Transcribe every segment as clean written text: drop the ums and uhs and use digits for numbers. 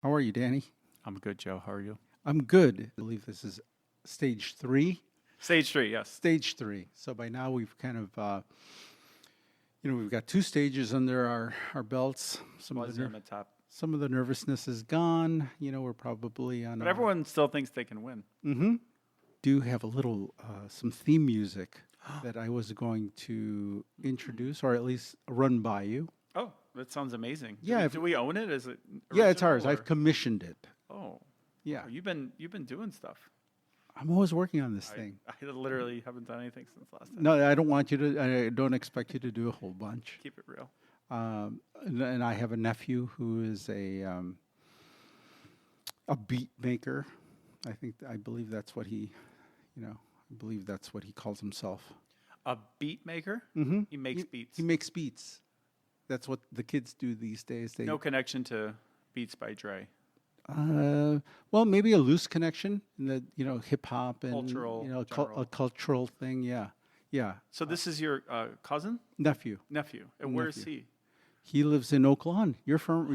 How are you, Danny? I'm good, Joe. How are you? I'm good. I believe this is stage three. Stage 3, yes. Stage three. So by now we've kind of, we've got two stages under our belts. Was on the top. Some of the nervousness is gone. We're probably on. But everyone still thinks they can win. Do have a little some theme music that I was going to introduce, or at least run by you. Oh, that sounds amazing. Yeah, Do we own it? Is it? Yeah, it's ours. original, I've or- commissioned it. Oh, Yeah, you've been doing stuff. I'm always working on this thing. I literally haven't done anything since last time. No, I don't want you to. I don't expect you to do a whole bunch. Keep it real. And I have a nephew who is a beat maker. I believe that's what he, I believe that's what he calls himself. A beat maker. Mm-hmm. He makes beats. He makes beats. That's what the kids do these days. They No connection to Beats by Dre. well, maybe a loose connection in the hip hop and Cultural, a general. cultural thing. Yeah. So this is your cousin, Nephew. nephew, and where is Nephew. he? He lives in Oak Lawn, your former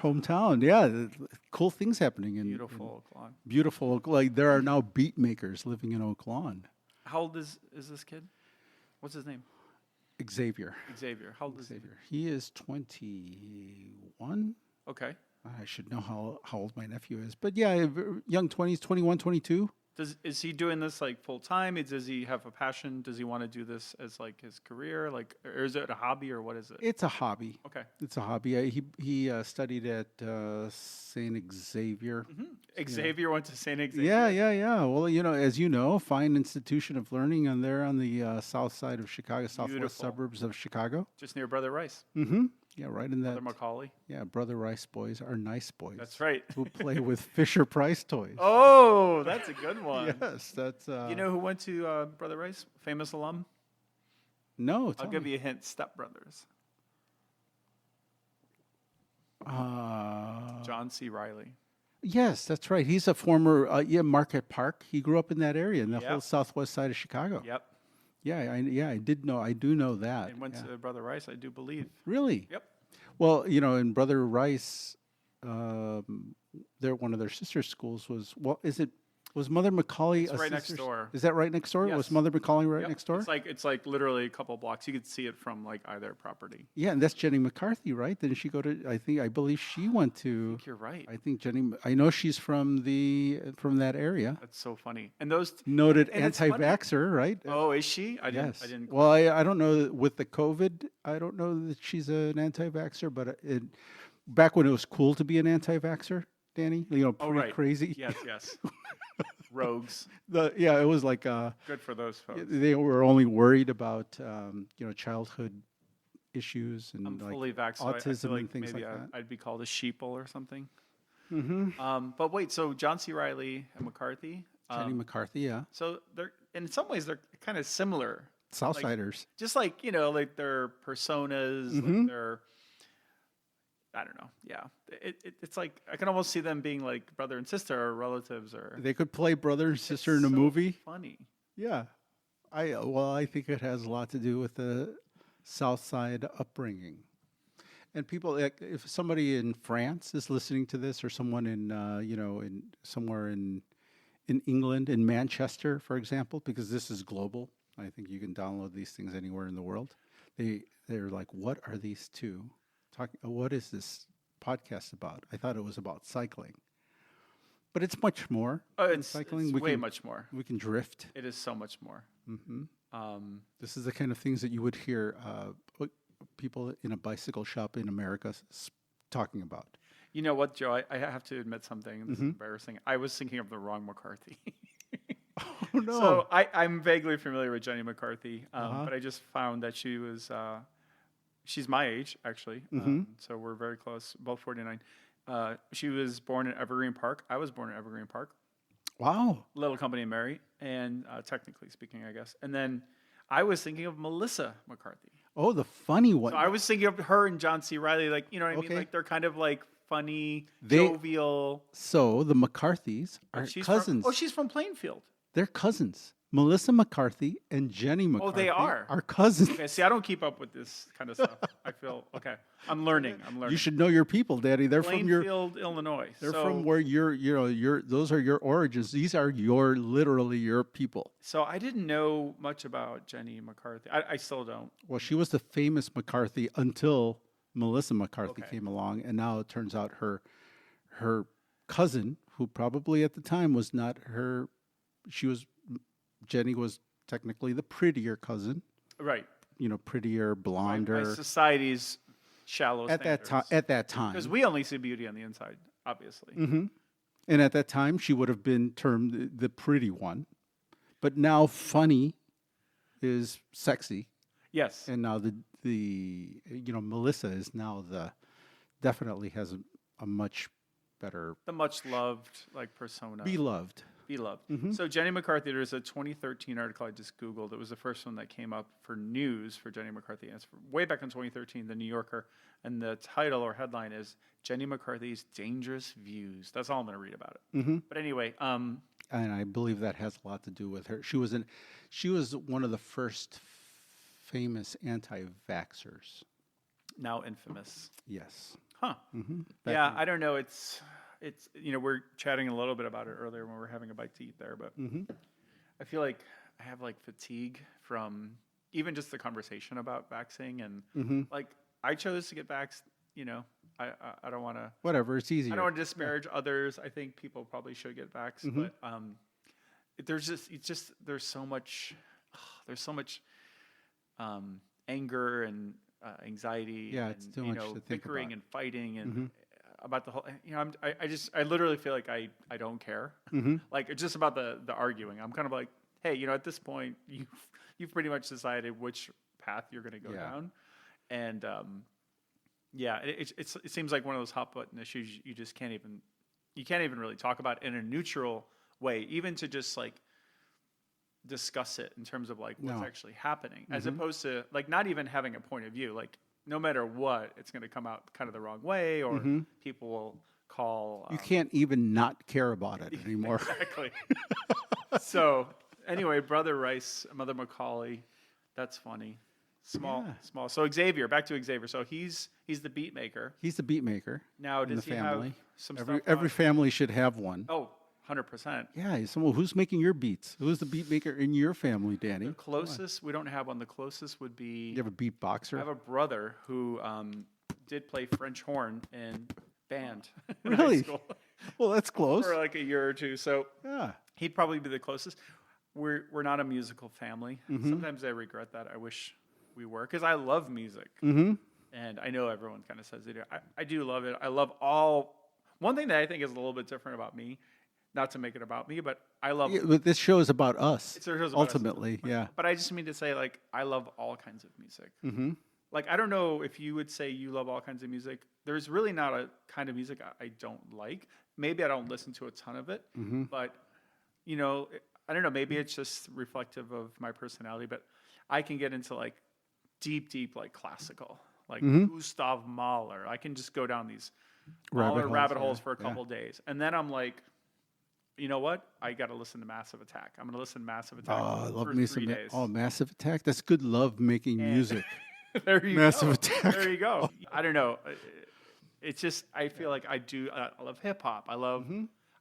hometown. Yeah, cool things happening in Beautiful Oak beautiful. Like there are now beat makers living in Oak Lawn. How old is this kid? What's his name? Xavier. Xavier. How old is he? Xavier. He is 21. Okay. I should know how old my nephew is, but yeah, young 20s, 21, 22. Is he doing this like full time? Does he have a passion? Does he want to do this as like his career? Like, or is it a hobby or what is it? It's a hobby. Okay. It's a hobby. He studied at Saint Xavier. Xavier went to St. Xavier. Yeah. Well, as you know, fine institution of learning, and they're on the south side of Chicago, southwest Beautiful. suburbs of Chicago. Just near Brother Rice. Mm-hmm. Yeah, right in that. Brother Macaulay. Yeah, Brother Rice boys are nice boys. That's right. Who play with Fisher Price toys. Oh, that's a good one. Yes, that's. You know who went to Brother Rice? Famous alum? No, I'll give you a hint. Step Brothers. John C. Riley. Yes, that's right. He's a former Market Park. He grew up in that area, in the Yep. whole southwest side of Chicago. Yep. Yeah, I did know. I do know that. And went yeah. to Brother Rice, I do believe. Really? Yep. Well, in Brother Rice, one of their sister schools was Mother Macaulay It's a right next sister- door. Is that right next door? Yes. Was Mother Macaulay right Yep. next door? It's like literally a couple blocks. You could see it from like either property. Yeah, and that's Jenny McCarthy, right? Didn't she go to? I believe she went I to. think you're right. I think Jenny. I know she's from that area. That's so funny. And those. Noted And it's funny. anti-vaxxer, right? Oh, is she? I Yes. didn't. Well, I don't know with the COVID. I don't know that she's an anti-vaxxer, but back when it was cool to be an anti-vaxxer, Danny, Oh, pretty right. crazy. Yes. Rogues. It was like Good for those folks. they were only worried about childhood issues and I'm like fully vaccinated. I autism feel like and things maybe like that. I'd be called a sheeple or something. Mm-hmm. But wait, so John C. Riley and McCarthy. Jenny McCarthy, yeah, So they're in some ways they're kind of similar. Southsiders. Just like like their personas, Mm-hmm. like their. I don't know. Yeah, it's like I can almost see them being like brother and sister or relatives or. They could play brother and sister in a so movie. Funny. Yeah, I think it has a lot to do with the South Side upbringing. And people, like, if somebody in France is listening to this, or someone in in somewhere in England, in Manchester, for example, because this is global. I think you can download these things anywhere in the world. They're like, what are these two talking? What is this podcast about? I thought it was about cycling, but it's much more. Oh, than it's cycling. It's we way can, much more. We can drift. It is so much more. This is the kind of things that you would hear people in a bicycle shop in America talking about. You know what, Joe? I have to admit something. This Mm-hmm. is embarrassing. I was thinking of the wrong McCarthy. Oh no! So I'm vaguely familiar with Jenny McCarthy, Uh-huh. but I just found that she was, she's my age, actually. Mm-hmm. So we're very close, both 49. She was born in Evergreen Park. I was born in Evergreen Park. Wow. Little Company of Mary, and technically speaking, I guess. And then I was thinking of Melissa McCarthy. Oh, the funny one. So I was thinking of her and John C. Riley, like, you know what I Okay. mean? Like they're kind of like funny, They- jovial. So the McCarthys are She's cousins. From, she's from Plainfield. They're cousins. Melissa McCarthy and Jenny Oh, McCarthy they are. cousins. Okay, see, I don't keep up with this kind of stuff. I feel okay. I'm learning. You should know your people, Daddy. They're from your. Plainfield, Illinois. They're so, from where those are your origins. These are literally your people. So I didn't know much about Jenny McCarthy. I still don't. Well, she was the famous McCarthy until Melissa McCarthy Okay. came along, and now it turns out her cousin, who probably at the time was not her, Jenny was technically the prettier cousin, Right. prettier, blonder By society's shallow at that time. At that time, Because we only see beauty on the inside, obviously. and at that time, she would have been termed the pretty one, but now funny is sexy. Yes. And now Melissa is now definitely has a much better The much loved persona. beloved. Beloved. So Jenny McCarthy, there's a 2013 article I just Googled. It was the first one that came up for news for Jenny McCarthy. And it's way back in 2013, The New Yorker. And the title or headline is Jenny McCarthy's Dangerous Views. That's all I'm going to read about it. But anyway, And I believe that has a lot to do with her. She was one of the first famous anti-vaxxers. now infamous. Yes. Huh. Yeah, I don't know. It's we're chatting a little bit about it earlier when we were having a bite to eat there, but I feel like I have fatigue from even just the conversation about vaxxing and I chose to get vaxxed. I don't want to. Whatever, it's easier. I don't want to disparage others. I think people probably should get vaxxed, but there's so much anger and anxiety. Yeah, and, it's too much to think bickering about. and fighting and about the whole. I literally feel like I don't care. Like just about the arguing. I'm kind of like, hey, at this point you've pretty much decided which path you're going to go down, and it seems like one of those hot button issues you just can't even really talk about in a neutral way, even to just discuss it in terms of what's actually happening, as opposed to not even having a point of view. No matter what, it's going to come out kind of the wrong way, or people will call. You can't even not care about it anymore. Exactly. So anyway, Brother Rice, Mother Macaulay, that's funny. Small. So Xavier, back to Xavier. So he's the beat maker. He's the beat maker. Now, in does the he family. have some every stuff? every family should have one. Oh, 100%. Yeah, someone who's making your beats. Who's the beat maker in your family, Danny? The closest, we don't have one. The closest would be. You have a beatboxer? I have a brother who did play French horn in band in Really? high school Well, that's close. for a year or two. So Yeah. he'd probably be the closest. We're not a musical family. Sometimes I regret that. I wish we were, because I love music. And I know everyone kind of says they do. I do love it. I love all. One thing that I think is a little bit different about me, not to make it about me, but I love. Yeah, but this show is about us. It's a show about us. ultimately, yeah. But I just mean to say, I love all kinds of music. I don't know if you would say you love all kinds of music. There's really not a kind of music I don't like. Maybe I don't listen to a ton of it, but I don't know. Maybe it's just reflective of my personality. But I can get into deep classical, Gustav Mahler. I can just go down these rabbit holes for a couple days, and then I'm like, you know what? I got to listen to Massive Attack. I'm going to listen to Massive Attack I love for me 3 some. days. Massive Attack. That's good love making music. There you Massive go. Attack. There you go. I don't know. It's just I feel like I do. I love hip hop. I love.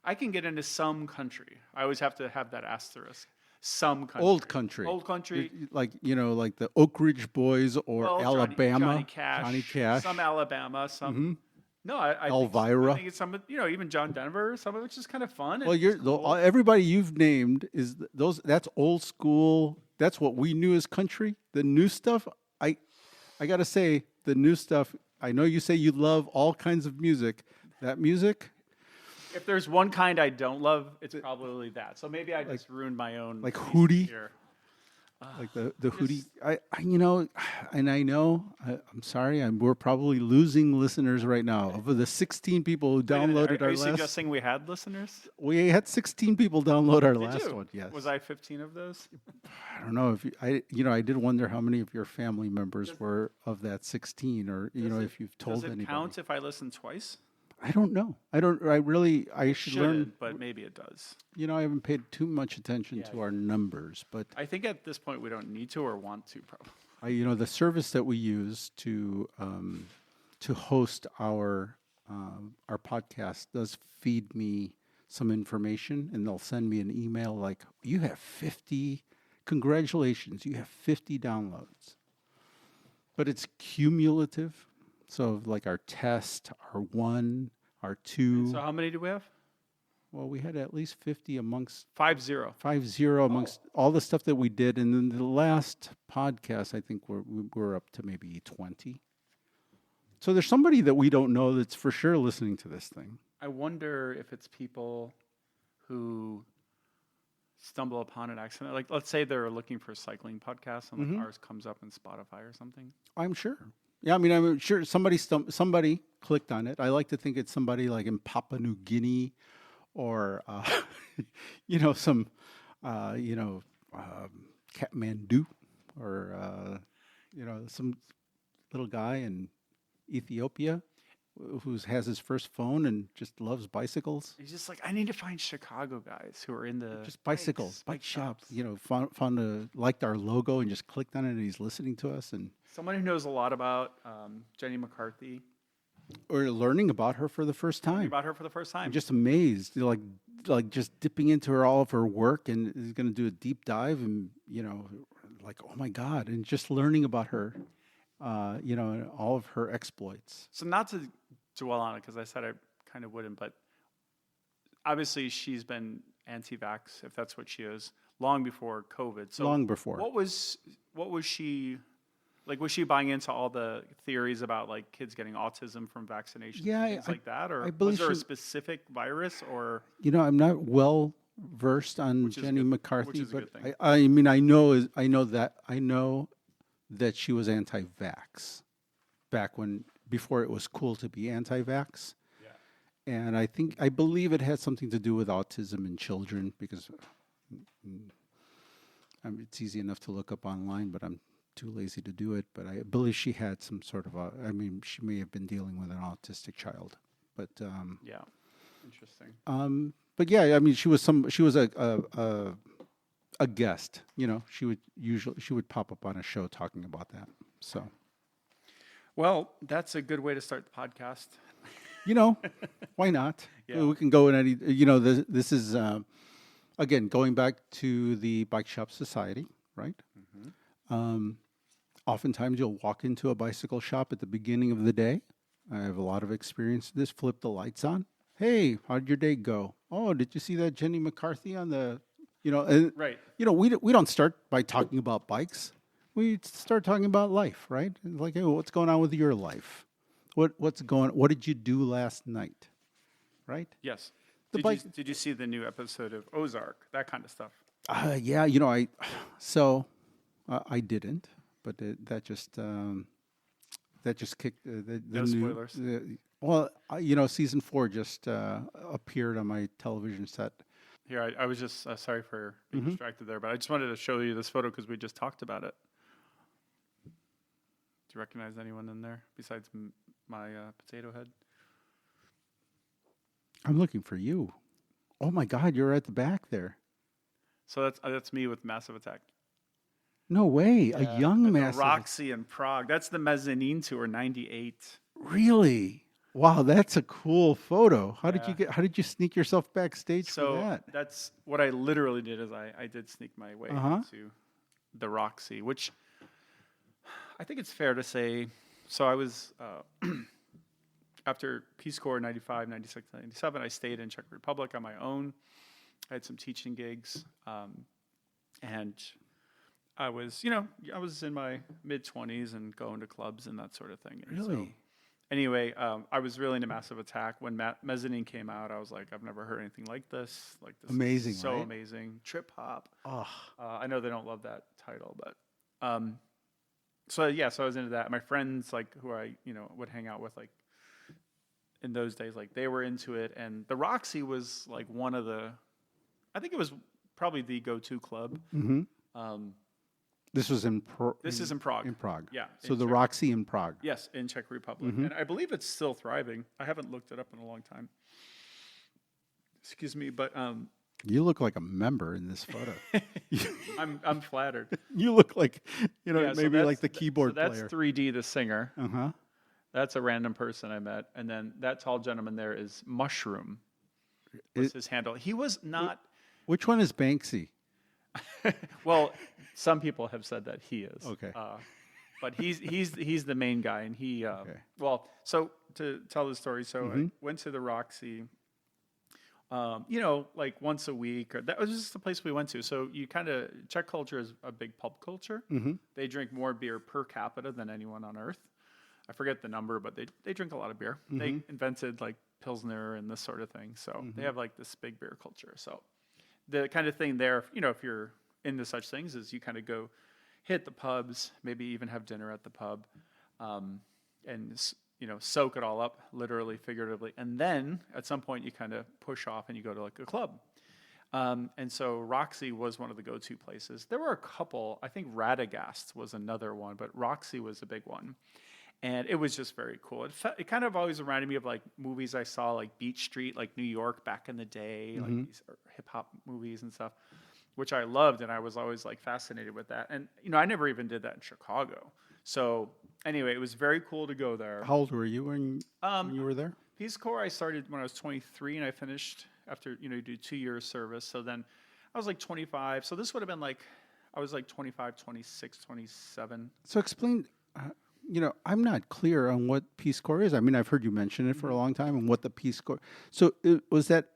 I can get into some country. I always have to have that asterisk. Some country. Old country. Old country. Like the Oak Ridge Boys or Well, Alabama. Johnny Cash. Johnny Cash. Some Alabama. Some. No, I Elvira. I think it's some. Even John Denver. Some of it's just kind of fun. Well, and it's cool. everybody you've named is those. That's old school. That's what we knew as country. The new stuff, I gotta say, the new stuff. I know you say you love all kinds of music. That music, If there's one kind I don't love, it's probably that. So maybe I just ruined my own. like taste Hootie? here. like the Hootie. And I know. I'm sorry. We're probably losing listeners right now. Of the 16 people who downloaded Are our you last, suggesting we had listeners? we had 16 people download our Did last you? one. Yes. Was I 15 of those? I don't know if I did wonder how many of your family members were of that 16, or if you've told Does it anybody. count if I listen twice? I don't know. I should learn. Shouldn't, but maybe it does. I haven't paid too much attention Yeah, to our numbers, but I think at this point we don't need to or want to probably. the service that we use to host our podcast does feed me some information, and they'll send me an email like, "You have 50. Congratulations, you have 50 downloads." But it's cumulative. So like our test, our 1, our 2. So how many do we have? Well, we had at least 50 amongst 5-0. 50 amongst all the stuff that we did, and then the last podcast, I think we're up to maybe 20. So there's somebody that we don't know that's for sure listening to this thing. I wonder if it's people who stumble upon an accident. Like, let's say they're looking for a cycling podcast, and like ours comes up in Spotify or something. I'm sure. Yeah, I mean, I'm sure somebody clicked on it. I like to think it's somebody like in Papua New Guinea, or some Kathmandu, or some little guy in Ethiopia who has his first phone and just loves bicycles. He's just like, I need to find Chicago guys who are in the Just bicycles, bike shops. shops. Liked our logo and just clicked on it, and he's listening to us and Someone who knows a lot about Jenny McCarthy. or learning about her for the first time. About her for the first time. I'm just amazed, like just dipping into all of her work, and is going to do a deep dive, and like, oh my God, and just learning about her, and all of her exploits. So not to dwell on it, because I said I kind of wouldn't, but obviously she's been anti-vax, if that's what she is, long before COVID. So Long before. What was she like? Was she buying into all the theories about like kids getting autism from vaccinations, Yeah, and things like that, or I believe was there a she- specific virus, or I'm not well versed on Which is Jenny good- McCarthy, which is a but good thing. I mean, I know that she was anti-vax before it was cool to be anti-vax. Yeah. And I believe it had something to do with autism in children, because it's easy enough to look up online, but I'm too lazy to do it. But I believe she had some sort of she may have been dealing with an autistic child. But yeah, interesting. but yeah, I mean, she was a guest. She would pop up on a show talking about that. So Well, that's a good way to start the podcast. why not? Yeah. We can go in any. This is again going back to the Bike Shop Society, right? Oftentimes you'll walk into a bicycle shop at the beginning of the day. I have a lot of experience in this. Flip the lights on. Hey, how'd your day go? Oh, did you see that Jenny McCarthy on the, and, Right. we don't start by talking about bikes. We start talking about life, right? It's like, hey, what's going on with your life? What did you do last night? Right? Yes. The Did bike- you see the new episode of Ozark? That kind of stuff. Yeah, I didn't, but that just kicked the No new. spoilers. Season 4 just appeared on my television set. Here, I was just sorry for being distracted there, but I just wanted to show you this photo because we just talked about it. Do you recognize anyone in there besides my potato head? I'm looking for you. Oh my God, you're at the back there. So that's me with Massive Attack. No way, a young The Massive. Roxy in Prague. That's the Mezzanine Tour '98. Really? Wow, that's a cool photo. How Yeah. did you sneak yourself backstage for So that? that's what I literally did. Is I did sneak my way into the Roxy, which I think it's fair to say. So I was after Peace Corps 95, 96, 97. I stayed in Czech Republic on my own. I had some teaching gigs, and I was in my mid-20s and going to clubs and that sort of thing. And so, Really? anyway, I was really into Massive Attack. When Mezzanine came out, I was like, I've never heard anything like this. Like, this Amazing, is so right? amazing. Trip hop. Oh, I know they don't love that title, but so I was into that. My friends, like, who I would hang out with, like, in those days, like, they were into it, and the Roxy was like one of the, I think it was probably the go-to club. This was This is in Prague. In Prague. Yeah. So in the Czech- Roxy in Prague. Yes, in Czech Republic. And I believe it's still thriving. I haven't looked it up in a long time. Excuse me, but You look like a member in this photo. I'm flattered. You look like, Yeah, so maybe that's- like the keyboard so that's player. 3D, the singer. Uh-huh. That's a random person I met. And then that tall gentleman there is Mushroom. Was his handle. He was not. Which one is Banksy? Well, some people have said that he is. Okay. But he's the main guy, and he. Well, so to tell the story, so I went to the Roxy. Like once a week, or that was just the place we went to. So you kind of Czech culture is a big pub culture. They drink more beer per capita than anyone on earth. I forget the number, but they drink a lot of beer. They invented like Pilsner and this sort of thing. So they have like this big beer culture. So the kind of thing there, if you're into such things, is you kind of go hit the pubs, maybe even have dinner at the pub, and soak it all up, literally, figuratively. And then at some point you kind of push off and you go to like a club. And so Roxy was one of the go-to places. There were a couple, I think Radagast was another one, but Roxy was a big one. And it was just very cool. It kind of always reminded me of like movies I saw, like Beach Street, like New York back in the day, like these hip hop movies and stuff, which I loved. And I was always like fascinated with that. And, I never even did that in Chicago. So anyway, it was very cool to go there. How old were you when you were there? Peace Corps, I started when I was 23 and I finished after, you do 2 years service. So then I was like 25. So this would have been like, I was like 25, 26, 27. So explain, I'm not clear on what Peace Corps is. I mean, I've heard you mention it for a long time and what the Peace Corps. So was that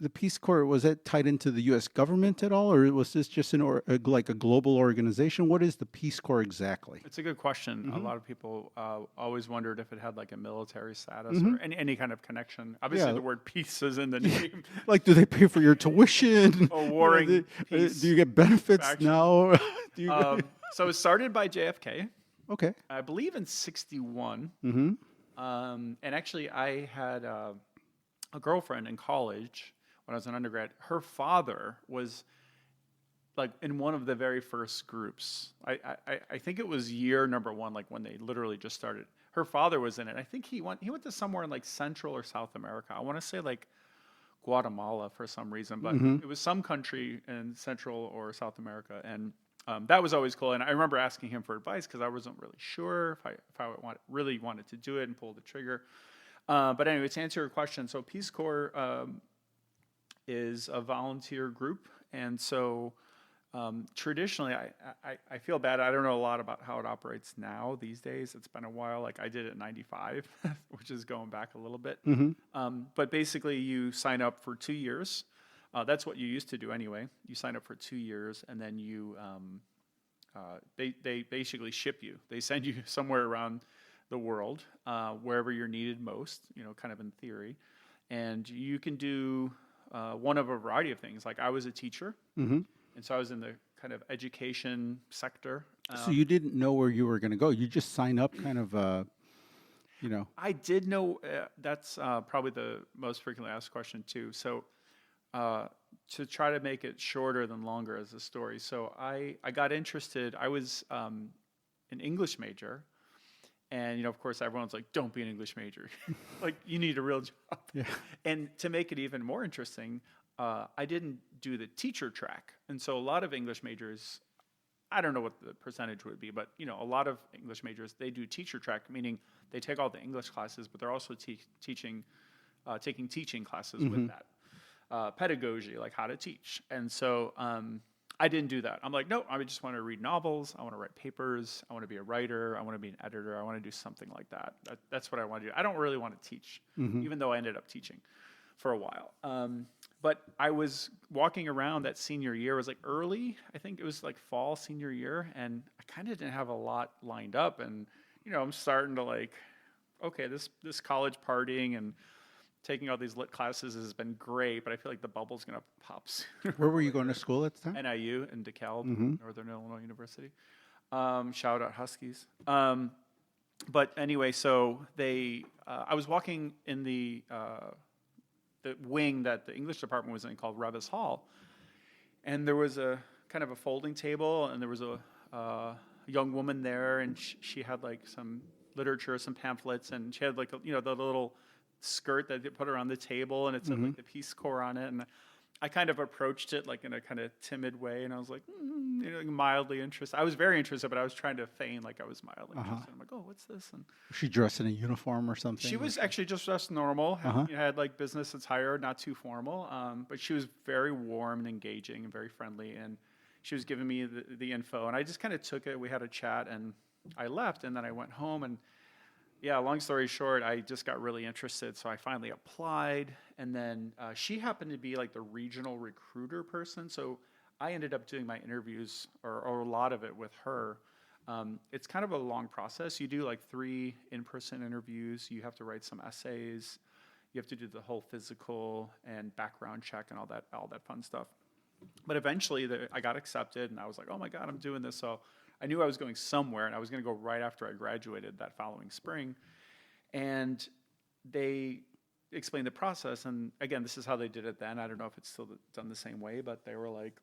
the Peace Corps, was that tied into the U.S. government at all, or was this just like a global organization? What is the Peace Corps exactly? It's a good question. A lot of people always wondered if it had like a military status or any kind of connection. Obviously, the word peace is in the name. Like, do they pay for your tuition? A warring peace do you get benefits faction. now? So it was started by JFK, Okay. I believe in 61. And actually, I had a girlfriend in college when I was an undergrad. Her father was like in one of the very first groups. I think it was year number 1, like when they literally just started. Her father was in it. I think he went to somewhere in like Central or South America. I want to say like Guatemala for some reason, but it was some country in Central or South America. And that was always cool. And I remember asking him for advice because I wasn't really sure if I really wanted to do it and pull the trigger. But anyway, to answer your question, so Peace Corps is a volunteer group. And so traditionally, I feel bad. I don't know a lot about how it operates now these days. It's been a while. Like I did it in 95, which is going back a little bit. But basically, you sign up for 2 years. That's what you used to do anyway. You sign up for 2 years, and then you they basically ship you. They send you somewhere around the world, wherever you're needed most. Kind of in theory, and you can do one of a variety of things. Like I was a teacher, and so I was in the kind of education sector. So you didn't know where you were going to go. You just sign up, kind of. I did know. That's probably the most frequently asked question too. So. To try to make it shorter than longer as a story. So I got interested. I was an English major. And, of course, everyone's like, don't be an English major. Like, you need a real job. Yeah. And to make it even more interesting, I didn't do the teacher track. And so a lot of English majors, I don't know what the percentage would be, but, a lot of English majors, they do teacher track, meaning they take all the English classes, but they're also taking teaching classes with that. Pedagogy, like how to teach. And so I didn't do that. I'm like, no, I just want to read novels. I want to write papers. I want to be a writer. I want to be an editor. I want to do something like that. That's what I want to do. I don't really want to teach, even though I ended up teaching for a while. But I was walking around that senior year. It was like early. I think it was like fall senior year. And I kind of didn't have a lot lined up. And, I'm starting to like, okay, this college partying and taking all these lit classes has been great, but I feel like the bubble's going to pop soon. Where were you going to school at the time? NIU in DeKalb, Northern Illinois University. Shout out Huskies. But anyway, so I was walking in the wing that the English department was in called Revis Hall, and there was a kind of a folding table, and there was a young woman there, and she had like some literature, some pamphlets, and she had like the little skirt that they put around the table, and it said like the Peace Corps on it, and I kind of approached it like in a kind of timid way, and I was like, mildly interested. I was very interested, but I was trying to feign like I was mildly interested. I'm like, oh, what's this? And was she dressed in a uniform or something? she was actually just dressed normal. Had like business attire, not too formal, but she was very warm and engaging and very friendly, and she was giving me the info, and I just kind of took it. We had a chat, and I left, and then I went home, and yeah, long story short, I just got really interested, so I finally applied, and then she happened to be like the regional recruiter person, so I ended up doing my interviews, or a lot of it with her. It's kind of a long process. You do like 3 in-person interviews. You have to write some essays. You have to do the whole physical and background check and all that fun stuff. But eventually, I got accepted, and I was like, oh my God, I'm doing this. So I knew I was going somewhere, and I was going to go right after I graduated that following spring. And they explained the process. And again, this is how they did it then. I don't know if it's still done the same way, but they were like,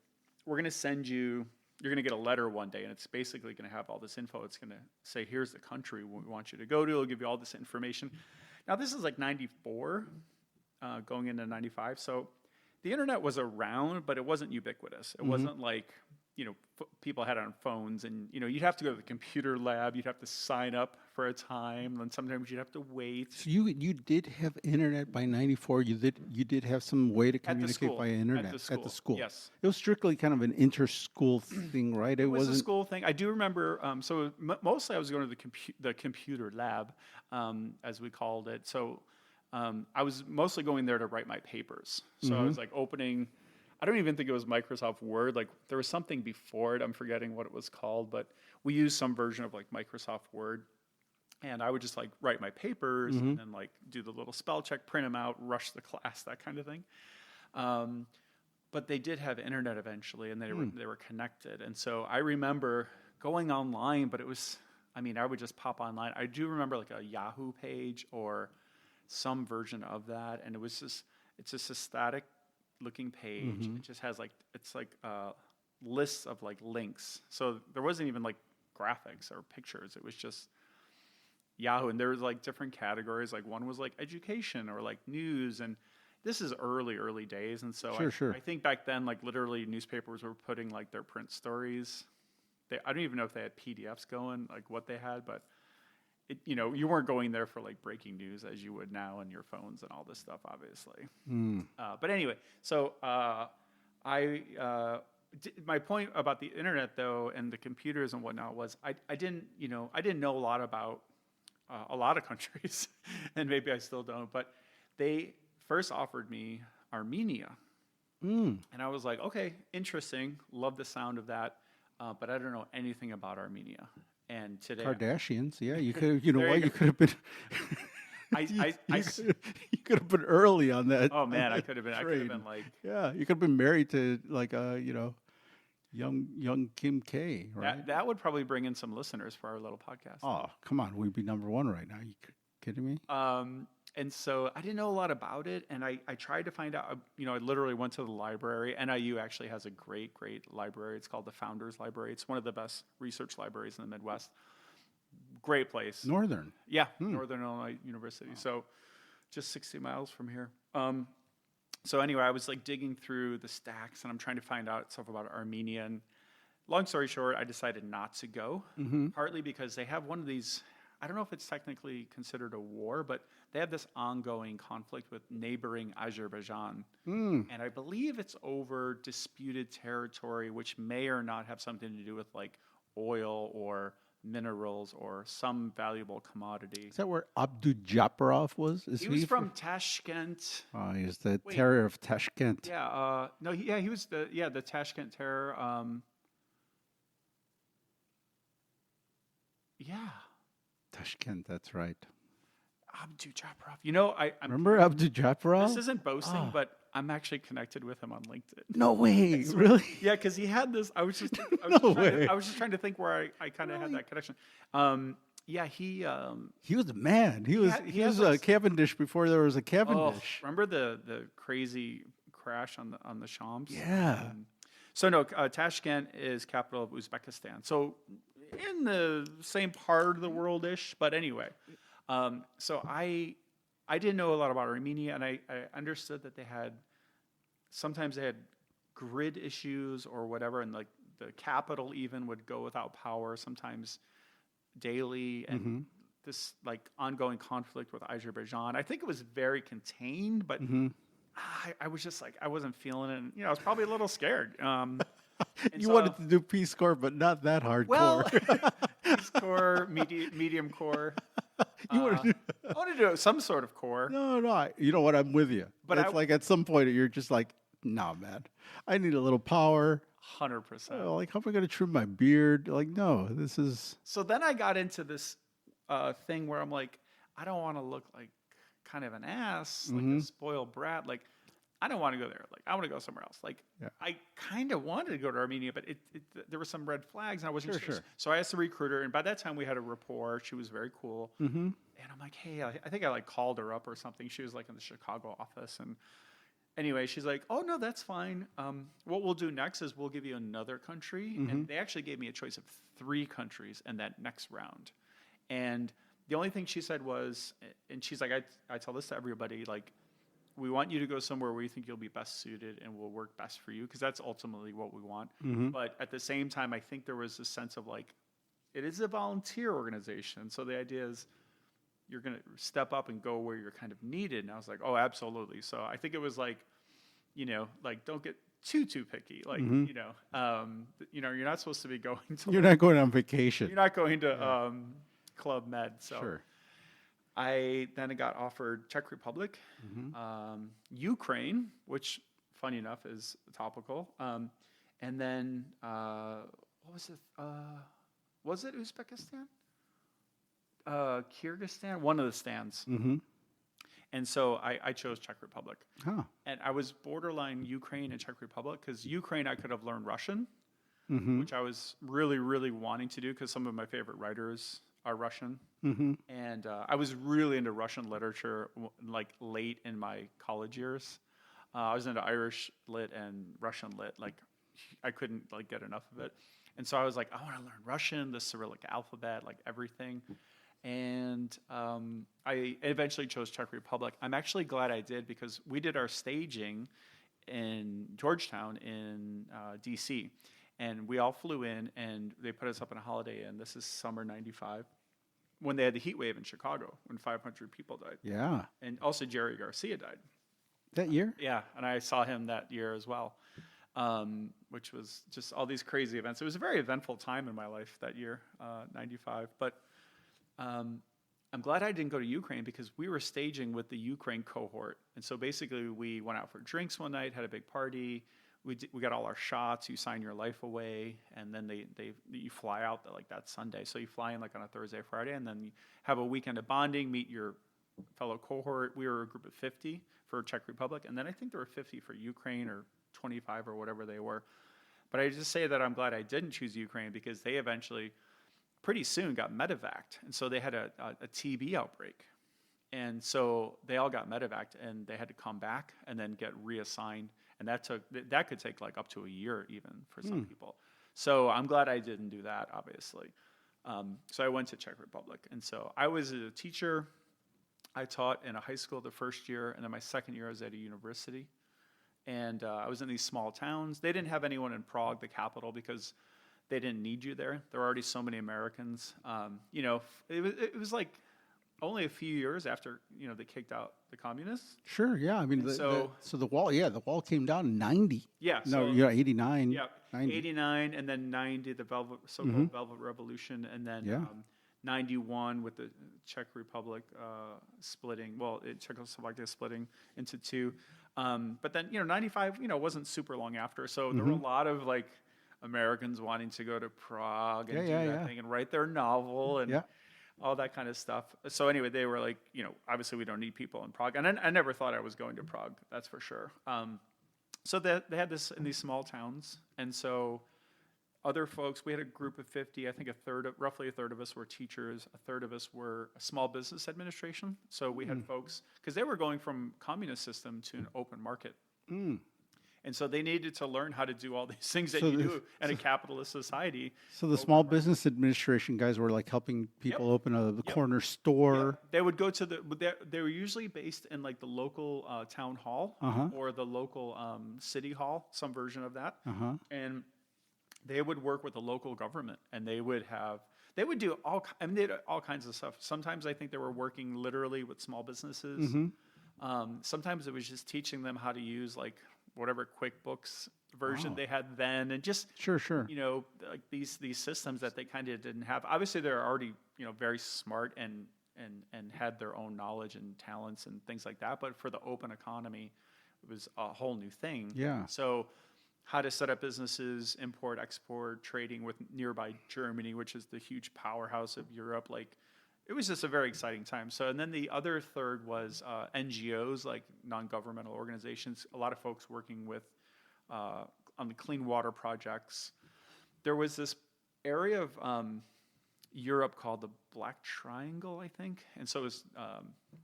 we're going to send you, you're going to get a letter one day, and it's basically going to have all this info. It's going to say, here's the country we want you to go to. It'll give you all this information. Now, this is like 94, going into 95. So the internet was around, but it wasn't ubiquitous. It wasn't like, people had it on phones, and, you'd have to go to the computer lab. You'd have to sign up for a time, and sometimes you'd have to wait. So you did have internet by 94. You did have some way to communicate by internet at the school. Yes. It was strictly kind of an inter-school thing, right? It was a school thing. I do remember, mostly I was going to the computer lab, as we called it. So I was mostly going there to write my papers. So I was like opening, I don't even think it was Microsoft Word. Like there was something before it. I'm forgetting what it was called, but we used some version of like Microsoft Word. And I would just like write my papers and then like do the little spell check, print them out, rush the class, that kind of thing. But they did have internet eventually, and they were connected. And so I remember going online, but it was, I would just pop online. I do remember like a Yahoo page or some version of that, and it's just a static looking page. It just has like, it's like lists of like links. So there wasn't even like graphics or pictures. It was just Yahoo, and there was like different categories. Like one was like education or like news, and this is early days. And so I think back then, like literally newspapers were putting like their print stories. I don't even know if they had PDFs going, like what they had, but you weren't going there for like breaking news as you would now on your phones and all this stuff, obviously. But anyway, so my point about the internet though, and the computers and whatnot was I didn't know a lot about a lot of countries, and maybe I still don't, but they first offered me Armenia. And I was like, okay, interesting. Love the sound of that. But I don't know anything about Armenia. And today, Kardashians, yeah, you could, you could have been. You could have been early on that. Oh man, I could have been. I could have been like. Yeah, you could have been married to like young Kim K. Right. That would probably bring in some listeners for our little podcast. Oh come on, we'd be #1 right now. You kidding me? And so I didn't know a lot about it, and I tried to find out. I literally went to the library. NIU actually has a great library. It's called the Founders Library. It's one of the best research libraries in the Midwest. Great place. Northern. Yeah, Northern Illinois University. Oh. So just 60 miles from here. So anyway, I was like digging through the stacks, and I'm trying to find out stuff about Armenia. And long story short, I decided not to go, partly because they have one of these. I don't know if it's technically considered a war, but they have this ongoing conflict with neighboring Azerbaijan. And I believe it's over disputed territory, which may or not have something to do with like oil or minerals or some valuable commodity. Is that where Abdujaparov was? He was from Tashkent. Oh, he was the terror of Tashkent. Yeah. He was the Tashkent terror. Yeah. Tashkent, that's right. Abdujaparov. I remember Abdujaparov? This isn't boasting, but I'm actually connected with him on LinkedIn. No way, really? Yeah, because he had this. I was just trying to think where I kind of had that connection. He was mad. He was a Cavendish before there was a Cavendish. Remember the crazy crash on the Shams? Yeah. So no, Tashkent is capital of Uzbekistan. So in the same part of the world-ish, but anyway. So I didn't know a lot about Armenia, and I understood that sometimes they had grid issues or whatever, and like the capital even would go without power sometimes daily, and this like ongoing conflict with Azerbaijan. I think it was very contained, but I was just like, I wasn't feeling it. And, I was probably a little scared. You wanted to do Peace Corps, but not that hardcore. Well, Peace Corps, medium core. You wanted to I want to do some sort of core. No. You know what? I'm with you. But But it's like at some point you're just like, nah, man. I need a little power. 100%. Like, how am I going to trim my beard? Like, no, this is. So then I got into this thing where I'm like, I don't want to look like kind of an ass, like a spoiled brat. Like, I don't want to go there. Like, I want to go somewhere else. Like, I kind of wanted to go to Armenia, but there were some red flags, and I wasn't sure. So I asked the recruiter, and by that time we had a rapport. She was very cool, and I'm like, hey, I think I like called her up or something. She was like in the Chicago office, and anyway, she's like, oh no, that's fine. What we'll do next is we'll give you another country, and they actually gave me a choice of 3 countries in that next round, and the only thing she said was, and she's like, I tell this to everybody, like, we want you to go somewhere where you think you'll be best suited and will work best for you, because that's ultimately what we want. But at the same time, I think there was a sense of like, it is a volunteer organization. So the idea is you're going to step up and go where you're kind of needed. And I was like, oh, absolutely. So I think it was like, like don't get too picky. Like, you're not supposed to be going to. You're not going on vacation. You're not going to Club Med. So. Sure. I then got offered Czech Republic, Ukraine, which, funny enough, is topical, and then what was it? Was it Uzbekistan? Kyrgyzstan? One of the stands. And so I chose Czech Republic. Huh. And I was borderline Ukraine and Czech Republic, because Ukraine I could have learned Russian, which I was really, really wanting to do, because some of my favorite writers are Russian. And I was really into Russian literature like late in my college years. I was into Irish lit and Russian lit. Like, I couldn't like get enough of it. And so I was like, I want to learn Russian, the Cyrillic alphabet, like everything. And I eventually chose Czech Republic. I'm actually glad I did, because we did our staging in Georgetown in DC. And we all flew in, and they put us up in a Holiday Inn. This is summer '95, when they had the heat wave in Chicago, when 500 people died. Yeah. And also Jerry Garcia died. That year? Yeah, and I saw him that year as well, which was just all these crazy events. It was a very eventful time in my life that year, '95. But I'm glad I didn't go to Ukraine, because we were staging with the Ukraine cohort. And so basically we went out for drinks one night, had a big party. We got all our shots. You sign your life away, and then you fly out like that Sunday. So you fly in like on a Thursday, Friday, and then you have a weekend of bonding, meet your fellow cohort. We were a group of 50 for Czech Republic, and then I think there were 50 for Ukraine, or 25 or whatever they were. But I just say that I'm glad I didn't choose Ukraine, because they eventually, pretty soon, got medevaced, and so they had a TB outbreak. And so they all got medevaced, and they had to come back and then get reassigned. And that could take like up to a year even for some people. So I'm glad I didn't do that, obviously. So I went to Czech Republic. And so I was a teacher. I taught in a high school the first year, and then my second year I was at a university. And I was in these small towns. They didn't have anyone in Prague, the capital, because they didn't need you there. There were already so many Americans. It was like only a few years after they kicked out the communists. Sure, yeah. I mean, the wall, the wall came down in 90. Yeah. No, 89. Yeah, 90. 89, and then 90, the so-called Velvet Revolution, and then 91 with the Czech Republic splitting. Well, Czechoslovakia splitting into 2. But then 95, wasn't super long after. So there were a lot of like Americans wanting to go to Prague and do that thing and write their novel and. All that kind of stuff. So anyway, they were like, obviously we don't need people in Prague. And I never thought I was going to Prague, that's for sure. So they had this in these small towns. And so other folks, we had a group of 50, I think roughly a third of us were teachers, a third of us were a small business administration. So we had folks, because they were going from communist system to an open market. And And so they needed to learn how to do all these things that So you the- do in a capitalist society. So the Small Business Administration guys were like helping people open a corner store. They would go to they were usually based in like the local town hall or the local city hall, some version of that. And they would work with the local government, and they would do they did all kinds of stuff. Sometimes I think they were working literally with small businesses. Sometimes it was just teaching them how to use like whatever QuickBooks version they had then, and just Sure. you know, like these systems that they kind of didn't have. Obviously, they're already, you know, very smart and had their own knowledge and talents and things like that. But for the open economy, it was a whole new thing. Yeah. So how to set up businesses, import, export, trading with nearby Germany, which is the huge powerhouse of Europe. Like, it was just a very exciting time. So, and then the other third was NGOs, like non-governmental organizations. A lot of folks working with on the clean water projects. There was this area of Europe called the Black Triangle, I think. And so it's,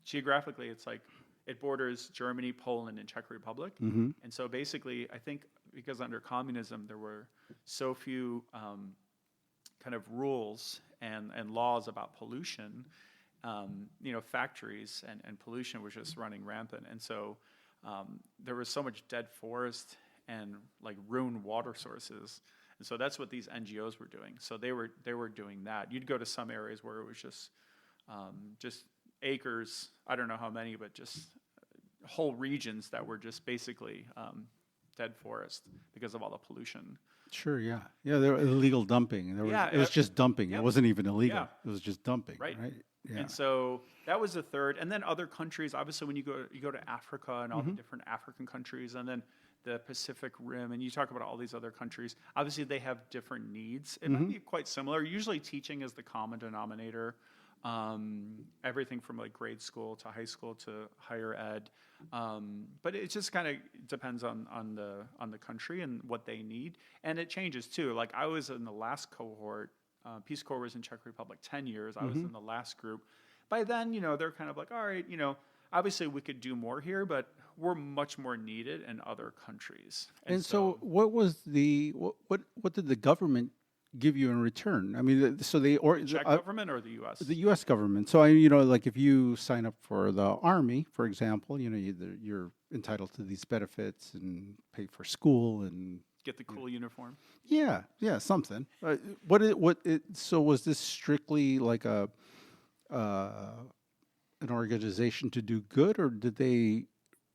geographically, it's like it borders Germany, Poland, and Czech Republic. And so basically, I think because under communism, there were so few kind of rules and laws about pollution, you know, factories and pollution was just running rampant. And so there was so much dead forest and like ruined water sources. And so that's what these NGOs were doing. So they were doing that. You'd go to some areas where it was just acres, I don't know how many, but just whole regions that were just basically dead forest because of all the pollution. Sure, yeah. There were illegal dumping. It was just dumping. It wasn't even illegal. Yeah. It was just dumping, Right. Yeah. And so that was the third. And then other countries, obviously when you go to Africa and all the different African countries, and then the Pacific Rim, and you talk about all these other countries, obviously they have different needs. It might be quite similar. Usually teaching is the common denominator. Everything from like grade school to high school to higher ed. But it just kind of depends on the country and what they need. And it changes too. Like I was in the last cohort, Peace Corps was in Czech Republic 10 years. I was in the last group. By then, you know, they're kind of like, all right, you know, obviously we could do more here, but we're much more needed in other countries. And so what was what did the government give you in return? I mean, so they Czech government or the U.S.? The U.S. government. So you know, like if you sign up for the Army, for example, you know, you're entitled to these benefits and pay for school and get the cool uniform. Yeah, something. So was this strictly like an organization to do good, or did they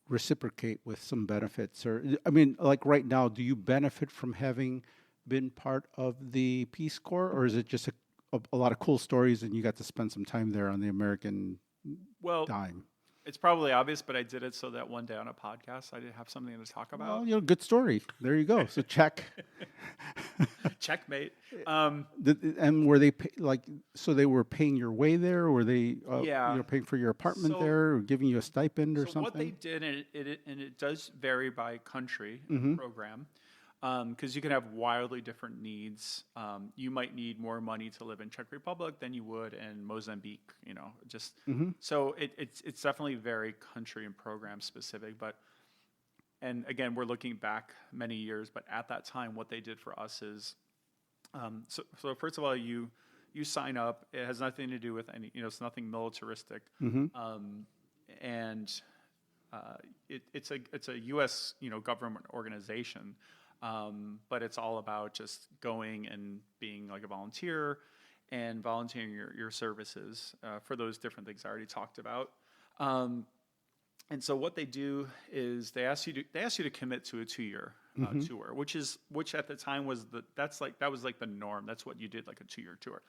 reciprocate with some benefits? Or I mean, like right now, do you benefit from having been part of the Peace Corps, or is it just a lot of cool stories and you got to spend some time there on the American dime? It's probably obvious, but I did it so that one day on a podcast I did have something to talk about. Well, you know, good story. There you go. So check. Checkmate. And were they so they were paying your way there, or were they you know, paying for your apartment there, or giving you a stipend or something? What they did, and it does vary by country program, because you can have wildly different needs. You might need more money to live in Czech Republic than you would in Mozambique. You know, just so it's definitely very country and program specific. But and again, we're looking back many years, but at that time, what they did for us is, so first of all, you sign up. It has nothing to do with any, you know, it's nothing militaristic, and it's a U.S. you know, government organization. But it's all about just going and being like a volunteer and volunteering your services for those different things I already talked about. And so what they do is they ask you to commit to a 2-year tour, which at the time was that was like the norm. That's what you did, like a 2-year tour.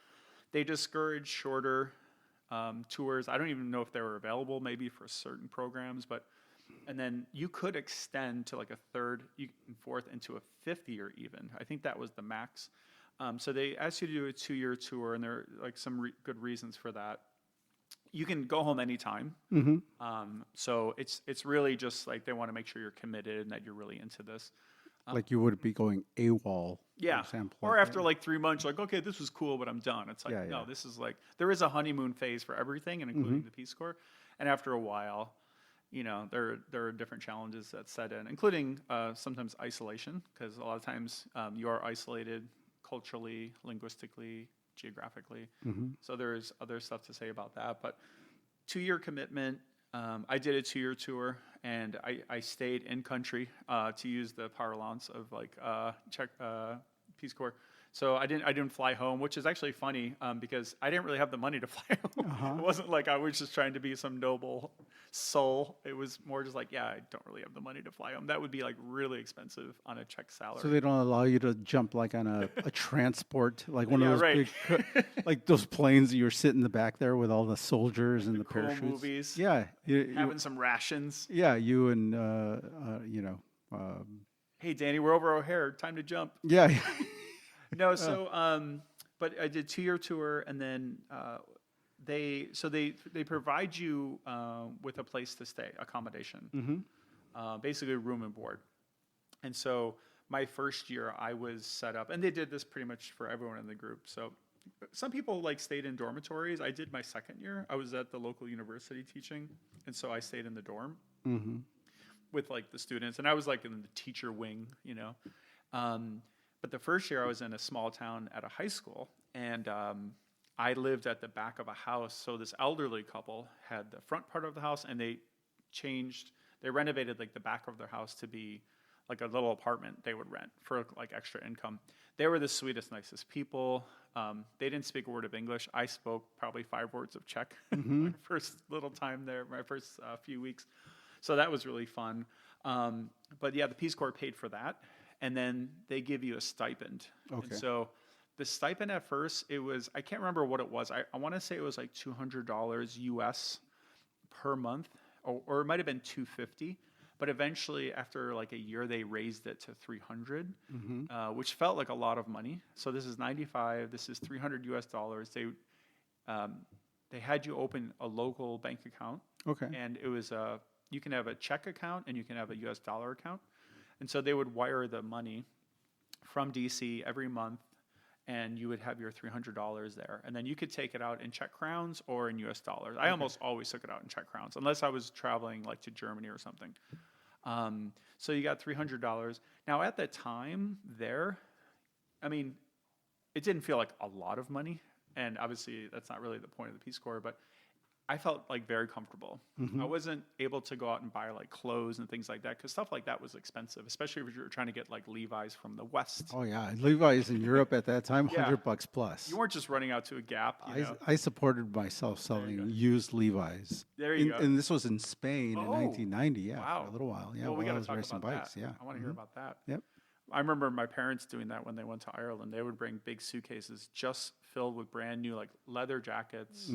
They discourage shorter tours. I don't even know if they were available maybe for certain programs, but. And then you could extend to like a third, fourth, into a 5th year even. I think that was the max. So they asked you to do a 2-year tour, and there are like some good reasons for that. You can go home anytime. So it's really just like they want to make sure you're committed and that you're really into this. Like you would be going AWOL, for example. Or after like 3 months, you're like, okay, this was cool, but I'm done. It's like, no, this is like, there is a honeymoon phase for everything, and including the Peace Corps. And after a while, there are different challenges that set in, including sometimes isolation, because a lot of times you are isolated culturally, linguistically, geographically. So there's other stuff to say about that. But 2-year commitment. I did a 2-year tour, and I stayed in country to use the parlance of like Czech Peace Corps. So I didn't fly home, which is actually funny because I didn't really have the money to fly home. It wasn't like I was just trying to be some noble soul. It was more just like, yeah, I don't really have the money to fly home. That would be like really expensive on a Czech salary. So they don't allow you to jump like on a transport, like one of those right. big, like those planes that you're sitting in the back there with all the soldiers and the cool parachutes. Movies. Yeah, Having some rations. yeah, you and Hey, Danny, we're over O'Hare. Time to jump. yeah. No, so but I did 2-year tour, and then they provide you with a place to stay, accommodation, basically room and board. And so my first year I was set up, and they did this pretty much for everyone in the group. So some people like stayed in dormitories. I did my second year. I was at the local university teaching, and so I stayed in the dorm with like the students, and I was like in the teacher wing, But the first year I was in a small town at a high school, and I lived at the back of a house. So this elderly couple had the front part of the house, and they renovated like the back of their house to be like a little apartment they would rent for like extra income. They were the sweetest, nicest people. They didn't speak a word of English. I spoke probably 5 words of Czech my first little time there, my first few weeks. So that was really fun. But yeah, the Peace Corps paid for that. And then they give you a stipend. Okay. And so the stipend at first, I can't remember what it was. I want to say it was like $200 US per month, or it might have been $250. But eventually, after like a year, they raised it to $300, which felt like a lot of money. So this is $95. This is $300 US dollars. They had you open a local bank account. Okay. And it was you can have a check account and you can have a US dollar account. And so they would wire the money from DC every month, and you would have your $300 there. And then you could take it out in Czech crowns or in US dollars. I almost always took it out in Czech crowns, unless I was traveling like to Germany or something. So you got $300. Now at the time there, I mean, it didn't feel like a lot of money. And obviously that's not really the point of the Peace Corps, but I felt like very comfortable. I wasn't able to go out and buy like clothes and things like that, because stuff like that was expensive, especially if you were trying to get like Levi's from the West. Oh yeah, Levi's in Europe at that time, Yeah. $100 plus. You weren't just running out to a Gap. I supported myself selling used Levi's. There you go. And this was in Spain in Oh, 1990. Yeah, wow. for a little while. Yeah, Well, we while got I to was talk racing about bikes. that. Yeah. I want to hear about that. Yep. I remember my parents doing that when they went to Ireland. They would bring big suitcases just filled with brand new like leather jackets.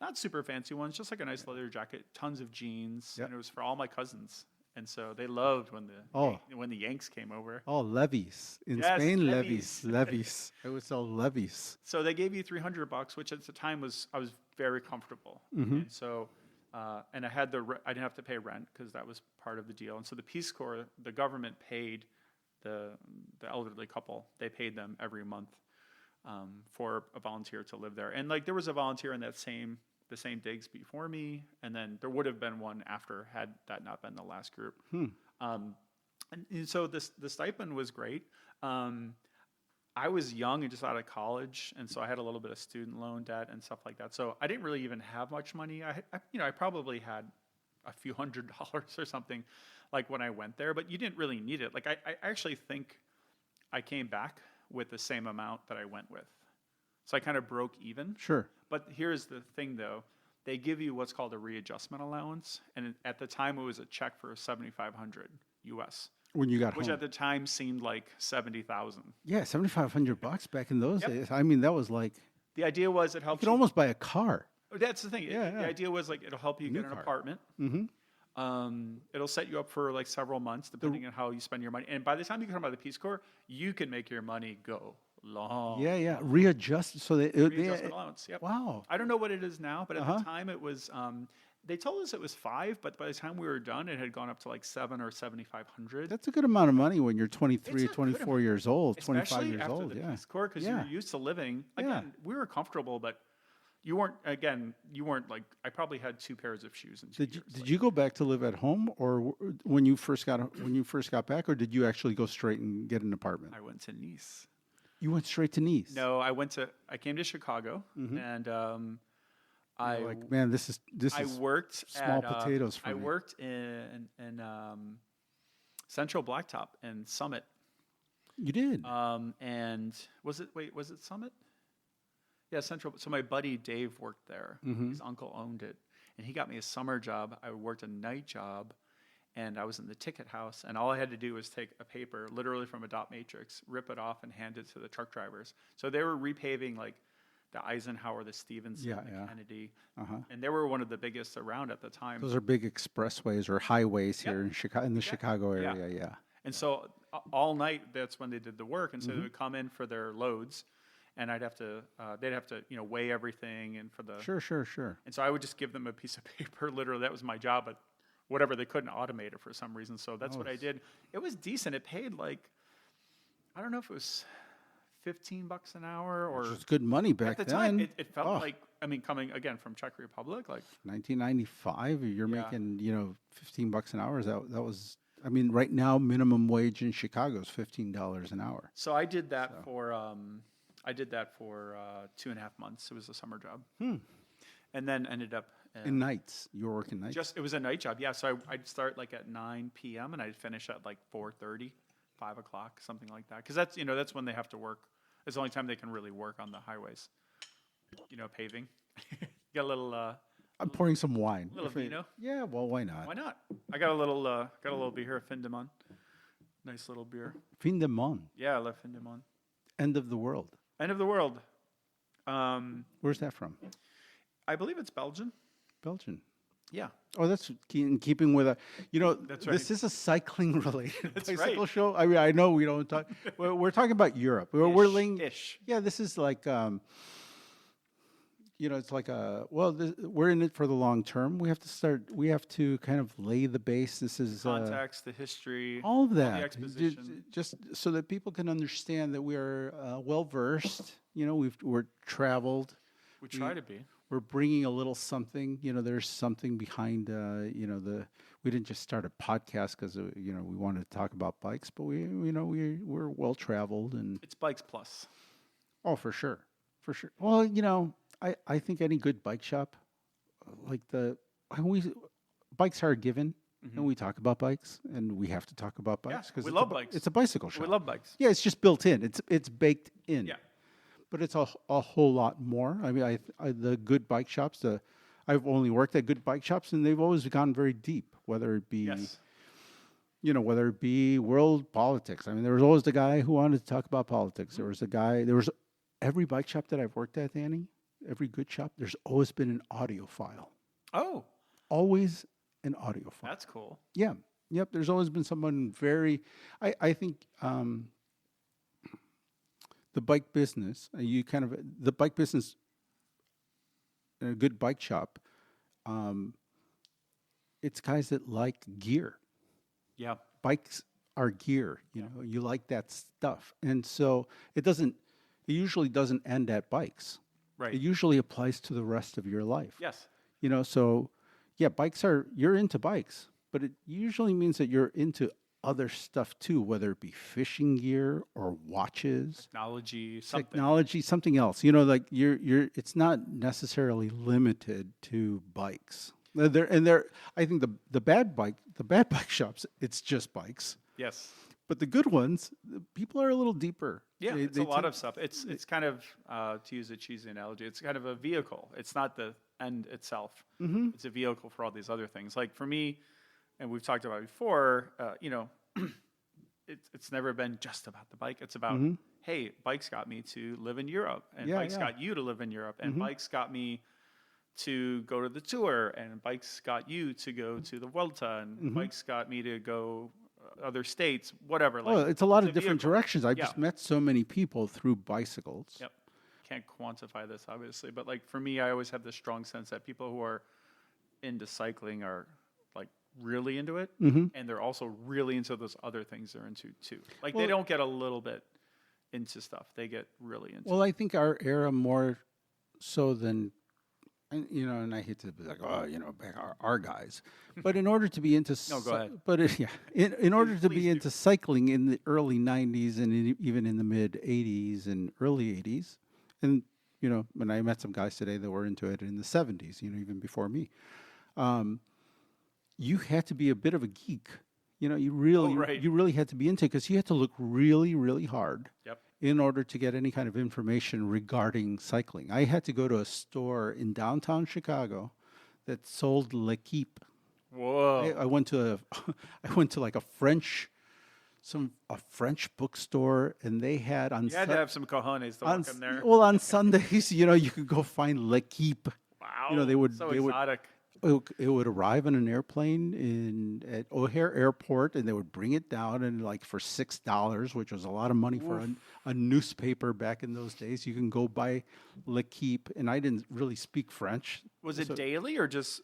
Not super fancy ones, just like a nice leather jacket, tons of jeans, Yep. and it was for all my cousins. And so they loved when the Yanks came over. Oh, levies in Yes, Spain. levies. Levies. I would sell levies. So they gave you $300, which at the time I was very comfortable. And so, and I didn't have to pay rent because that was part of the deal. And so the Peace Corps, the government paid the elderly couple. They paid them every month for a volunteer to live there. And like there was a volunteer in the same digs before me, and then there would have been one after had that not been the last group. And so the stipend was great. I was young and just out of college, and so I had a little bit of student loan debt and stuff like that. So I didn't really even have much money. I probably had a few $100s or something like when I went there, but you didn't really need it. Like I actually think I came back with the same amount that I went with. So I kind of broke even. Sure. But here's the thing though. They give you what's called a readjustment allowance. And at the time it was a check for $7,500 US. When you got which home. at the time seemed like 70,000. Yeah, $7,500 back in those Yep. days. I mean, that was like The idea was it you helps could almost buy a car. That's the thing. Yeah, The yeah. idea was like it'll help you New get an car. apartment. It'll set you up for like several months depending on how you spend your money. And by the time you come out of the Peace Corps, you can make your money go long. Yeah, yeah. Readjust. So Readjustment allowance. Yep. wow. I don't know what it is now, but at the time it was. They told us it was 5, but by the time we were done, it had gone up to like 7 or 7,500. That's a good amount of money when you're 23, It's a good 24 years old, 25 Especially years after old. the Yeah. Peace Corps, because Yeah. you're used to living. Again, we were comfortable, but You weren't like, I probably had 2 pairs of shoes in 2 years. Did you go back to live at home, or when you first got back, or did you actually go straight and get an apartment? I went to Nice. You went straight to Nice. No, I came to Chicago, and You're like, man, this is I worked small at, potatoes for I me. worked in Central Blacktop in Summit. You did. And was it Summit? Yeah, Central. So my buddy Dave worked there. His uncle owned it, and he got me a summer job. I worked a night job, and I was in the ticket house. And all I had to do was take a paper, literally from a dot matrix, rip it off, and hand it to the truck drivers. So they were repaving like the Eisenhower, the Stevenson, the Kennedy, and they were one of the biggest around at the time. Those are big expressways or highways here in Chicago, in the Chicago area. Yeah. And so all night, that's when they did the work. And so they would come in for their loads, and they'd have to, weigh everything and for the. Sure. And so I would just give them a piece of paper. Literally, that was my job. But whatever, they couldn't automate it for some reason. So that's what I did. It was decent. It paid like, I don't know if it was $15 an hour or. Which was good money back at the then. time. It felt like, coming again from Czech Republic, like 1995, you're making $15 an hour. That was. I mean, right now minimum wage in Chicago is $15 an hour. So I did that for 2.5 months. It was a summer job, and then ended up in nights. You were working nights. It was a night job, yeah. So I'd start like at 9 p.m. and I'd finish at like 4:30, 5 o'clock, something like that. Because that's when they have to work. It's the only time they can really work on the highways. Paving. Got a little. I'm pouring some wine. A little vino. Yeah, well, why not? Why not? I got a little beer here, Fin de Mon. Nice little beer. Fin de Mon. Yeah, I love Fin de Mon. End of the world. End of the world. Where's that from? I believe it's Belgian. Belgian. Yeah. Oh, that's in keeping with That's right. This is a cycling-related bicycle right. show. I mean, I know we don't talk. We're talking about Europe. We're laying. Ish. Yeah, this is like. It's like we're in it for the long term. We have to kind of lay the base. This is Context, the history, all of that, the exposition. just so that people can understand that we are well versed. We're traveled. We try to be. We're bringing a little something. There's something behind. We didn't just start a podcast because we wanted to talk about bikes, but we're well traveled and it's Bikes Plus. Oh, for sure. Well, I think any good bike shop, bikes are a given, and we talk about bikes, and we have to talk about bikes we love bikes. It's a bicycle shop. We love bikes. Yeah, it's just built in. It's baked in. Yeah, but it's a whole lot more. I mean, the good bike shops. I've only worked at good bike shops, and they've always gone very deep. Whether it be, whether it be world politics. I mean, there was always the guy who wanted to talk about politics. There was a guy. There was every bike shop that I've worked at, Danny. Every good shop, there's always been an audio file. Oh. Always an audio file. That's cool. Yeah. Yep. There's always been someone I think the bike business, the bike business in a good bike shop, it's guys that like gear. Yeah. Bikes are gear. You like that stuff. And so it usually doesn't end at bikes. Right. It usually applies to the rest of your life. Yes. So yeah, you're into bikes, but it usually means that you're into other stuff too, whether it be fishing gear or watches, technology, something else. It's not necessarily limited to bikes. I think the bad bike shops, it's just bikes. Yes. But the good ones, people are a little deeper. Yeah, it's a lot of stuff. It's kind of, to use a cheesy analogy, it's kind of a vehicle. It's not the end itself. Mm-hmm. It's a vehicle for all these other things. Like for me, and we've talked about it before, it's never been just about the bike. It's about, hey, bikes got me to live in Europe, and bikes got you to live in Europe, and bikes got me to go to the tour, and bikes got you to go to the Vuelta, and bikes got me to go other states, whatever. It's a lot of different directions. I've just met so many people through bicycles. Yep. Can't quantify this, obviously, but like for me, I always have this strong sense that people who are into cycling are like really into it, and they're also really into those other things they're into too. Like they don't get a little bit into stuff; they get really into. Well, I think our era more so than and and I hate to be like, oh, back our guys, but in order to be into, No, go ahead. but yeah, in order to Please be do. into cycling in the early '90s and even in the mid '80s and early '80s, and and I met some guys today that were into it in the '70s, even before me. You had to be a bit of a geek. Right. You really had to be into it because you had to look really, really hard Yep. in order to get any kind of information regarding cycling. I had to go to a store in downtown Chicago that sold L'Equipe. Whoa. I went to I went to like a French bookstore, and they had on You had to have some cojones to walk in there. well, on Sundays, you could go find L'Equipe. Wow. They would so they would exotic. it would arrive on an airplane at O'Hare Airport, and they would bring it down, and like for $6, which was a lot of money for a newspaper back in those days, you can go buy L'Equipe. And I didn't really speak French. Was it daily or just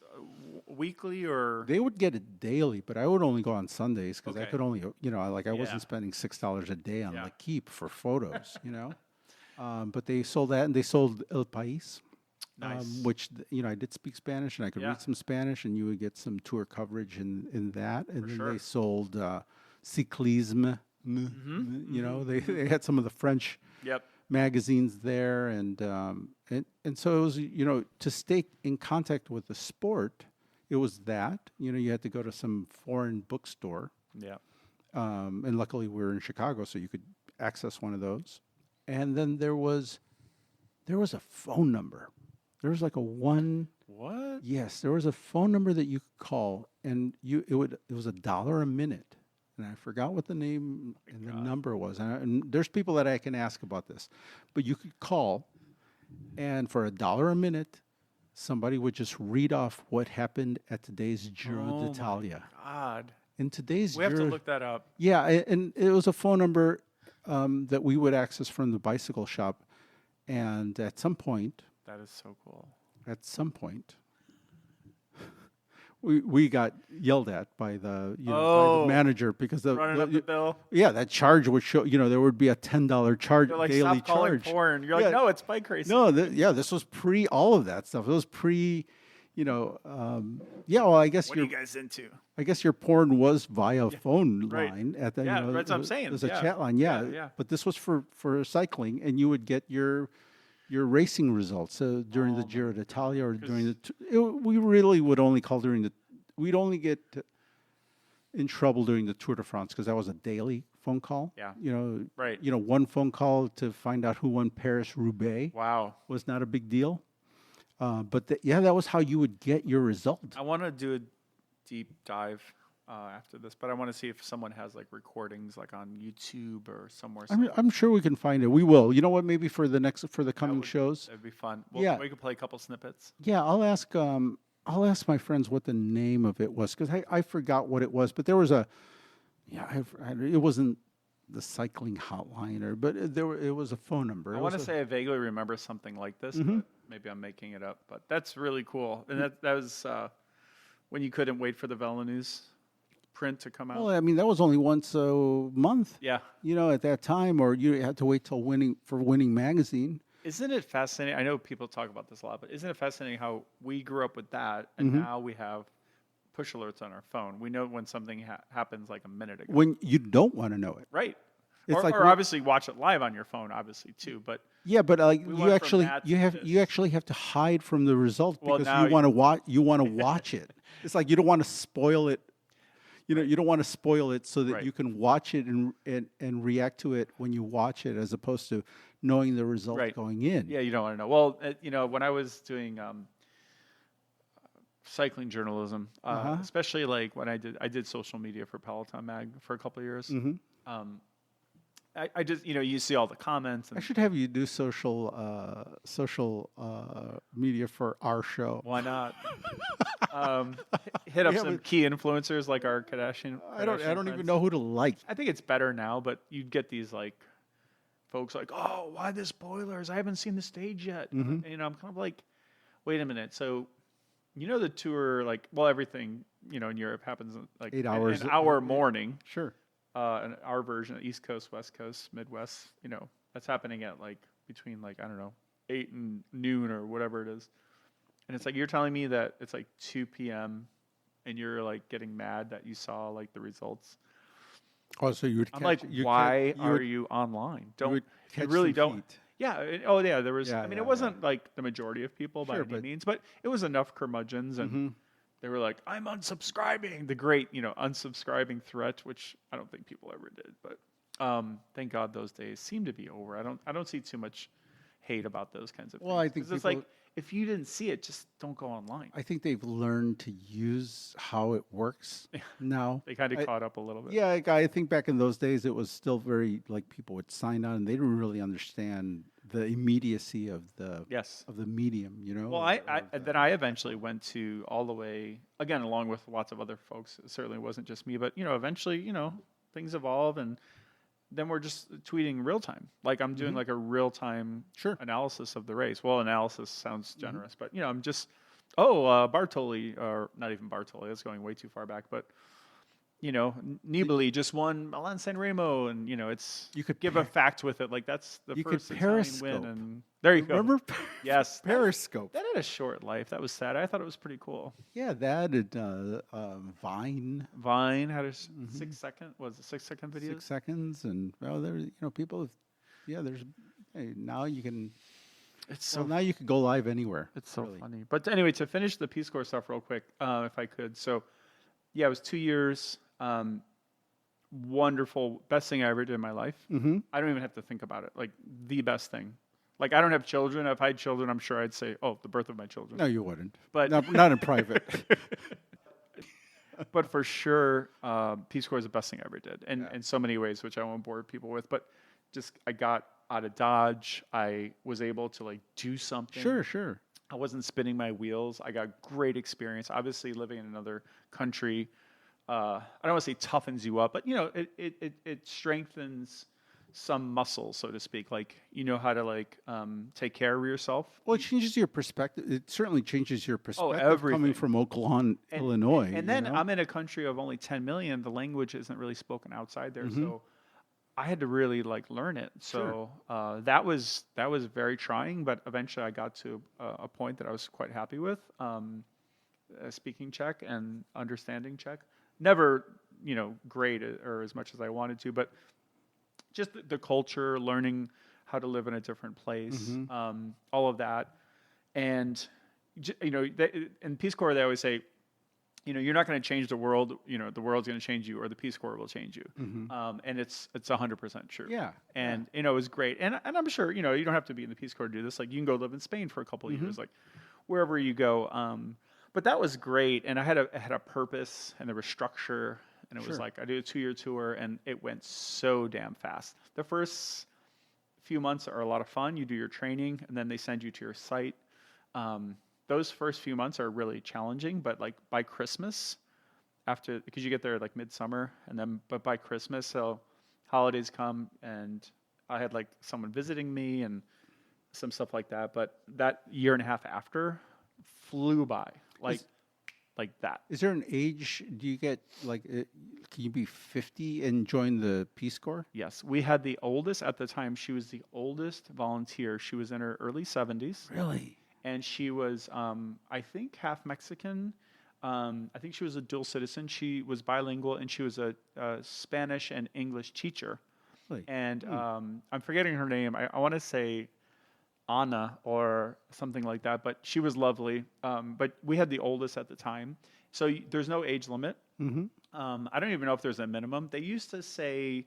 weekly or? They would get it daily, but I would only go on Sundays because I Okay. could only, I Yeah. wasn't spending $6 a day on Yeah. L'Equipe for photos, But they sold that, and they sold El País. Nice. Which I did speak Spanish, and I could Yeah. read some Spanish, and you would get some tour coverage in that. And then sure. they sold Cyclisme. They had some of the French Yep. magazines there, and so it was to stay in contact with the sport. It was that you had to go to some foreign bookstore, Yeah. and luckily we were in Chicago, so you could access one of those. And then there was a phone number. There was like a one. What? Yes, there was a phone number that you could call, and it was $1 a minute, and I forgot what the name and the number was. And there's people that I can ask about this, but you could call, and for $1 a minute, somebody would just read off what happened at today's Giro d'Italia. God. In today's We have to Giro, look that up. yeah, and it was a phone number that we would access from the bicycle shop, and at some point. That is so cool. At some point, we got yelled at by the by the manager because Running up the bill. that charge would show there would be a $10 charge They're like, daily stop calling charge. porn. You're like, Yeah. no, it's bike racing. No, this was pre all of that stuff. It was pre, well, I guess What are you guys into? I guess your porn was via phone right. line at the Yeah, that's what I'm saying. There's a Yeah. chat line, Yeah. But this was for cycling, and you would get your racing results during the Giro d'Italia or during we really would only call we'd only get in trouble during the Tour de France because that was a daily phone call. Yeah. Right. Right. One phone call to find out who won Paris-Roubaix Wow. was not a big deal. But that was how you would get your result. I want to do a deep dive after this, but I want to see if someone has like recordings like on YouTube or somewhere. I'm sure we can find it. We will. You know what? Maybe for the coming shows. That'd be fun. Well, Yeah. we could play a couple snippets. Yeah, I'll ask my friends what the name of it was because I forgot what it was. But there was it wasn't the cycling hotline but it was a phone number. I want to say I vaguely remember something like this, but maybe I'm making it up. But that's really cool, and that was when you couldn't wait for the Villeneuve print to come out. Well, I mean that was only once a month. Yeah. At that time, or you had to wait till Winning Magazine. Isn't it fascinating? I know people talk about this a lot, but isn't it fascinating how we grew up with that, and now we have push alerts on our phone? We know when something happens like a minute ago. When you don't want to know it. Right. It's Or obviously watch it live on your phone, obviously too. But yeah, but went you from actually that you to have this. you actually have to hide from the result Well, because now you want to watch it. It's like you don't want to spoil it. You don't want to spoil it so that Right. you can watch it and react to it when you watch it, as opposed to knowing the result Right. going in. yeah, you don't want to know. Well, when I was doing cycling journalism, especially like when I did social media for Peloton Mag for a couple of years. I just you see all the comments. I And should have you do social media for our show. why not? Hit up Yeah, some but- key influencers like our Kardashian. I don't Kardashian even friends. know who to like. I think it's better now, but you'd get these like folks like, oh, why the spoilers? I haven't seen the stage yet. And, I'm kind of like, wait a minute. So, the tour, like, well, everything, in Europe happens in, like 8 hours. an hour morning. Sure. And our version, East Coast, West Coast, Midwest, that's happening at like between like, I don't know, 8 and noon or whatever it is. And it's like, you're telling me that it's like 2 p.m. and you're like getting mad that you saw like the results. Oh, so you would I'm catch, like, you why you are would, you online? you Don't, would if you catch really some don't. heat. Yeah. Oh, yeah. There was, Yeah, I mean, yeah, it wasn't like the majority of people by Sure, any but means, but it was enough curmudgeons. And mm-hmm. they were like, I'm unsubscribing. The great, unsubscribing threat, which I don't think people ever did. But thank God those days seem to be over. I don't see too much hate about those kinds of Well, things. I think 'Cause it's people, like, if you didn't see it, just don't go online. I think they've learned to use how it works now. They kind of I- caught up a little bit. Yeah, I think back in those days, it was still very like people would sign on, and they didn't really understand the immediacy of the Yes. medium. You know. Well, or the- then I eventually went to all the way again, along with lots of other folks. It certainly wasn't just me, but eventually, things evolve, and then we're just tweeting real time. Like I'm doing like a real time Sure. analysis of the race. Well, analysis sounds generous, but I'm just Bartoli, or not even Bartoli. That's going way too far back, but. Nibali just won Milan San Remo, and it's You could give a fact with it. Like that's the you could first Italian win, Periscope. and there you go. Remember? Yes, Periscope. that had a short life. That was sad. I thought it was pretty cool. Yeah, that and Vine, Vine had a 6 second. Was it 6 second videos? 6 seconds, and well, there people. There's now you can. It's so Now you can go live anywhere. it's so really. funny. But anyway, to finish the Peace Corps stuff real quick, if I could. So, yeah, it was 2 years. Wonderful, best thing I ever did in my life. Mm-hmm. I don't even have to think about it. Like the best thing. Like I don't have children. If I had children, I'm sure I'd say, "Oh, the birth of my children." No, you wouldn't. But Not in private. but for sure, Peace Corps is the best thing I ever did, and Yeah. in so many ways, which I won't bore people with. But just I got out of Dodge. I was able to like do something. Sure. I wasn't spinning my wheels. I got great experience. Obviously, living in another country, I don't want to say toughens you up, but it strengthens some muscles, so to speak. Like how to like take care of yourself. Well, it changes your perspective. It certainly changes your perspective everything. coming from Oklahoma, Illinois. And then I'm in a country of only 10 million. The language isn't really spoken outside there, so I had to really like learn it. So that was very trying, but eventually I got to a point that I was quite happy with. Speaking Czech and understanding Czech. Never, great or as much as I wanted to, but just the culture, learning how to live in a different place, all of that. And, in Peace Corps, they always say, you're not going to change the world, the world's going to change you, or the Peace Corps will change you. And it's 100% true. Yeah. And, it was great. And I'm sure, you don't have to be in the Peace Corps to do this. Like, you can go live in Spain for a couple of years, like, wherever you go. But that was great. And I had a purpose, and there was structure. And it was like, I did a 2-year tour, and it went so damn fast. The first few months are a lot of fun. You do your training, and then they send you to your site. Those first few months are really challenging, but like by Christmas, because you get there like midsummer, but by Christmas, so holidays come, and I had like someone visiting me and some stuff like that. But that year and a half after flew by, like that. Is there an age? Do you get like? Can you be 50 and join the Peace Corps? Yes, we had the oldest at the time. She was the oldest volunteer. She was in her early 70s. Really? And she was, I think, half Mexican. I think she was a dual citizen. She was bilingual, and she was a Spanish and English teacher. Really? And I'm forgetting her name. I want to say Anna or something like that, but she was lovely. But we had the oldest at the time. So there's no age limit. I don't even know if there's a minimum. They used to say,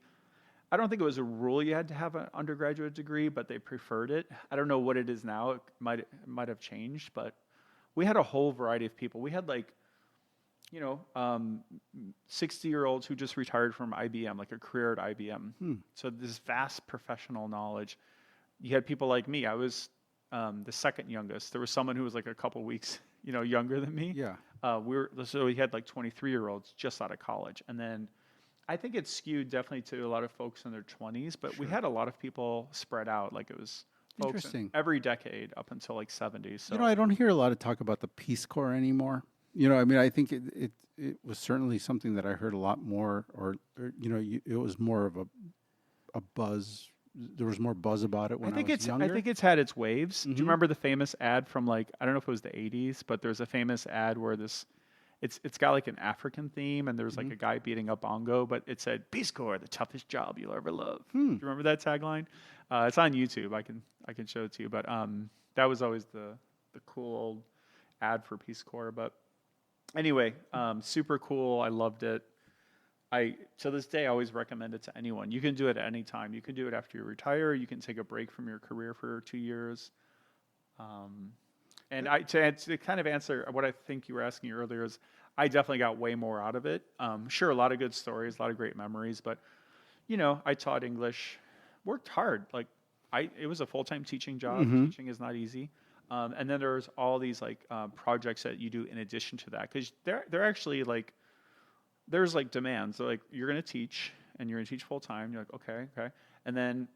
I don't think it was a rule you had to have an undergraduate degree, but they preferred it. I don't know what it is now. It might have changed, but we had a whole variety of people. We had 60-year-olds who just retired from IBM, like a career at IBM. So this vast professional knowledge. You had people like me. I was the second youngest. There was someone who was like a couple weeks, younger than me. Yeah. So we had like 23-year-olds just out of college, and then I think it's skewed definitely to a lot of folks in their 20s, but we had a lot of people spread out. Like it was folks Interesting. every decade up until like 70s. So I don't hear a lot of talk about the Peace Corps anymore. I think it was certainly something that I heard a lot more, or it was more of a buzz there was more buzz about it when I was I younger. think it's had its waves. Do you remember the famous ad from like, I don't know if it was the 80s, but there's a famous ad where it's got like an African theme and there's like a guy beating a bongo, but it said Peace Corps, the toughest job you'll ever love. Do you remember that tagline? It's on YouTube. I can show it to you, but that was always the cool old ad for Peace Corps. But anyway, super cool. I loved it. To this day, I always recommend it to anyone. You can do it at any time. You can do it after you retire. You can take a break from your career for 2 years. And to kind of answer what I think you were asking earlier is, I definitely got way more out of it. Sure, a lot of good stories, a lot of great memories, but I taught English, worked hard. Like it was a full-time teaching job. Teaching is not easy. And then there's all these like projects that you do in addition to that, because they're actually like, there's like demands. So like you're going to teach and you're going to teach full time. You're like, okay. And then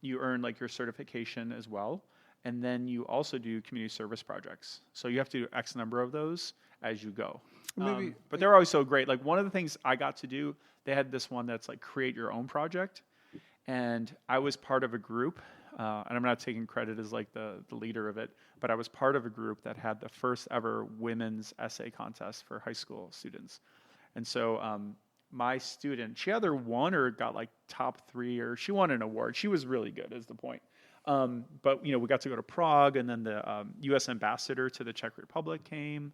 you earn like your certification as well. And then you also do community service projects. So you have to do X number of those as you go. But they're always so great. Like one of the things I got to do, they had this one that's like create your own project. And I was part of a group, and I'm not taking credit as like the leader of it, but I was part of a group that had the first ever women's essay contest for high school students. And so my student, she either won or got like top 3, or she won an award. She was really good, is the point. But we got to go to Prague, and then the U.S. ambassador to the Czech Republic came.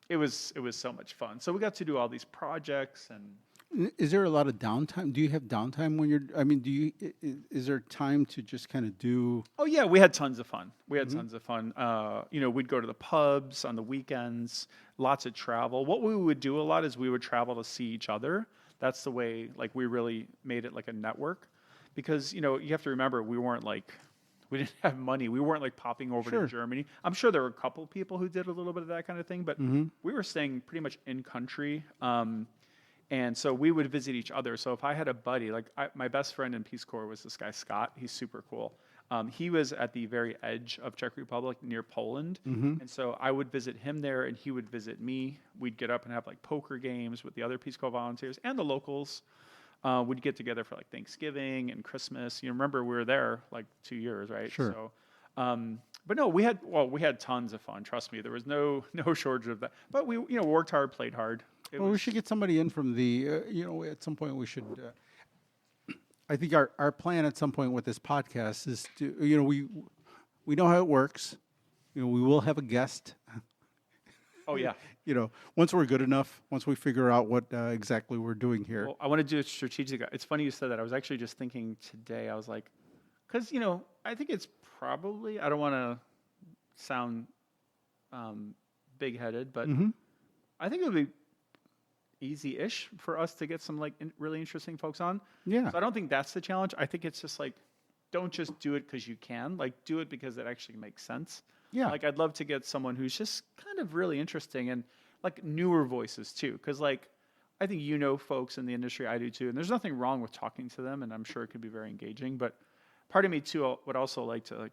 It was so much fun. So we got to do all these projects. And is there a lot of downtime? Do you have downtime when you're? I mean, is there time to just kind of do? Oh yeah, we had tons of fun. Tons of fun. We'd go to the pubs on the weekends. Lots of travel. What we would do a lot is we would travel to see each other. That's the way, like, we really made it like a network, because you have to remember, we didn't have money. We weren't like popping over to Germany. I'm sure there were a couple people who did a little bit of that kind of thing, but we were staying pretty much in country. And so we would visit each other. So if I had a buddy, like my best friend in Peace Corps was this guy, Scott. He's super cool. He was at the very edge of Czech Republic near Poland. And so I would visit him there and he would visit me. We'd get up and have like poker games with the other Peace Corps volunteers and the locals. We'd get together for like Thanksgiving and Christmas. Remember we were there like 2 years, right? Sure. So, but no, we had tons of fun. Trust me, there was no shortage of that. But we worked hard, played hard. We should get somebody in from the, at some point we should, I think our plan at some point with this podcast is to, we know how it works. We will have a guest. Oh, yeah. Once we're good enough, once we figure out what exactly we're doing here. Well, I want to do it strategically. It's funny you said that. I was actually just thinking today, I was like, because, I think it's probably, I don't want to sound big-headed, but I think it would be easy-ish for us to get some like really interesting folks on. Yeah. So I don't think that's the challenge. I think it's just like, don't just do it because you can. Like, do it because it actually makes sense. Yeah. Like, I'd love to get someone who's just kind of really interesting and like newer voices too. Because like, I think folks in the industry, I do too, and there's nothing wrong with talking to them, and I'm sure it could be very engaging. But part of me too would also like to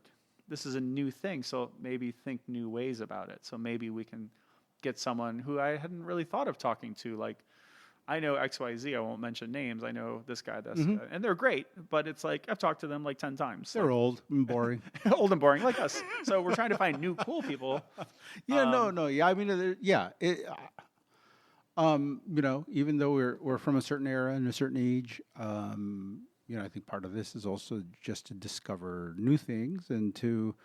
this is a new thing, so maybe think new ways about it. So maybe we can get someone who I hadn't really thought of talking to. Like, I know XYZ, I won't mention names. I know this guy, this guy, and they're great, but it's like, I've talked to them like 10 times. They're old and boring. Old and boring, like us. So we're trying to find new, cool people. Yeah, no. Yeah, I mean, yeah. Even though we're from a certain era and a certain age, I think part of this is also just to discover new things and to,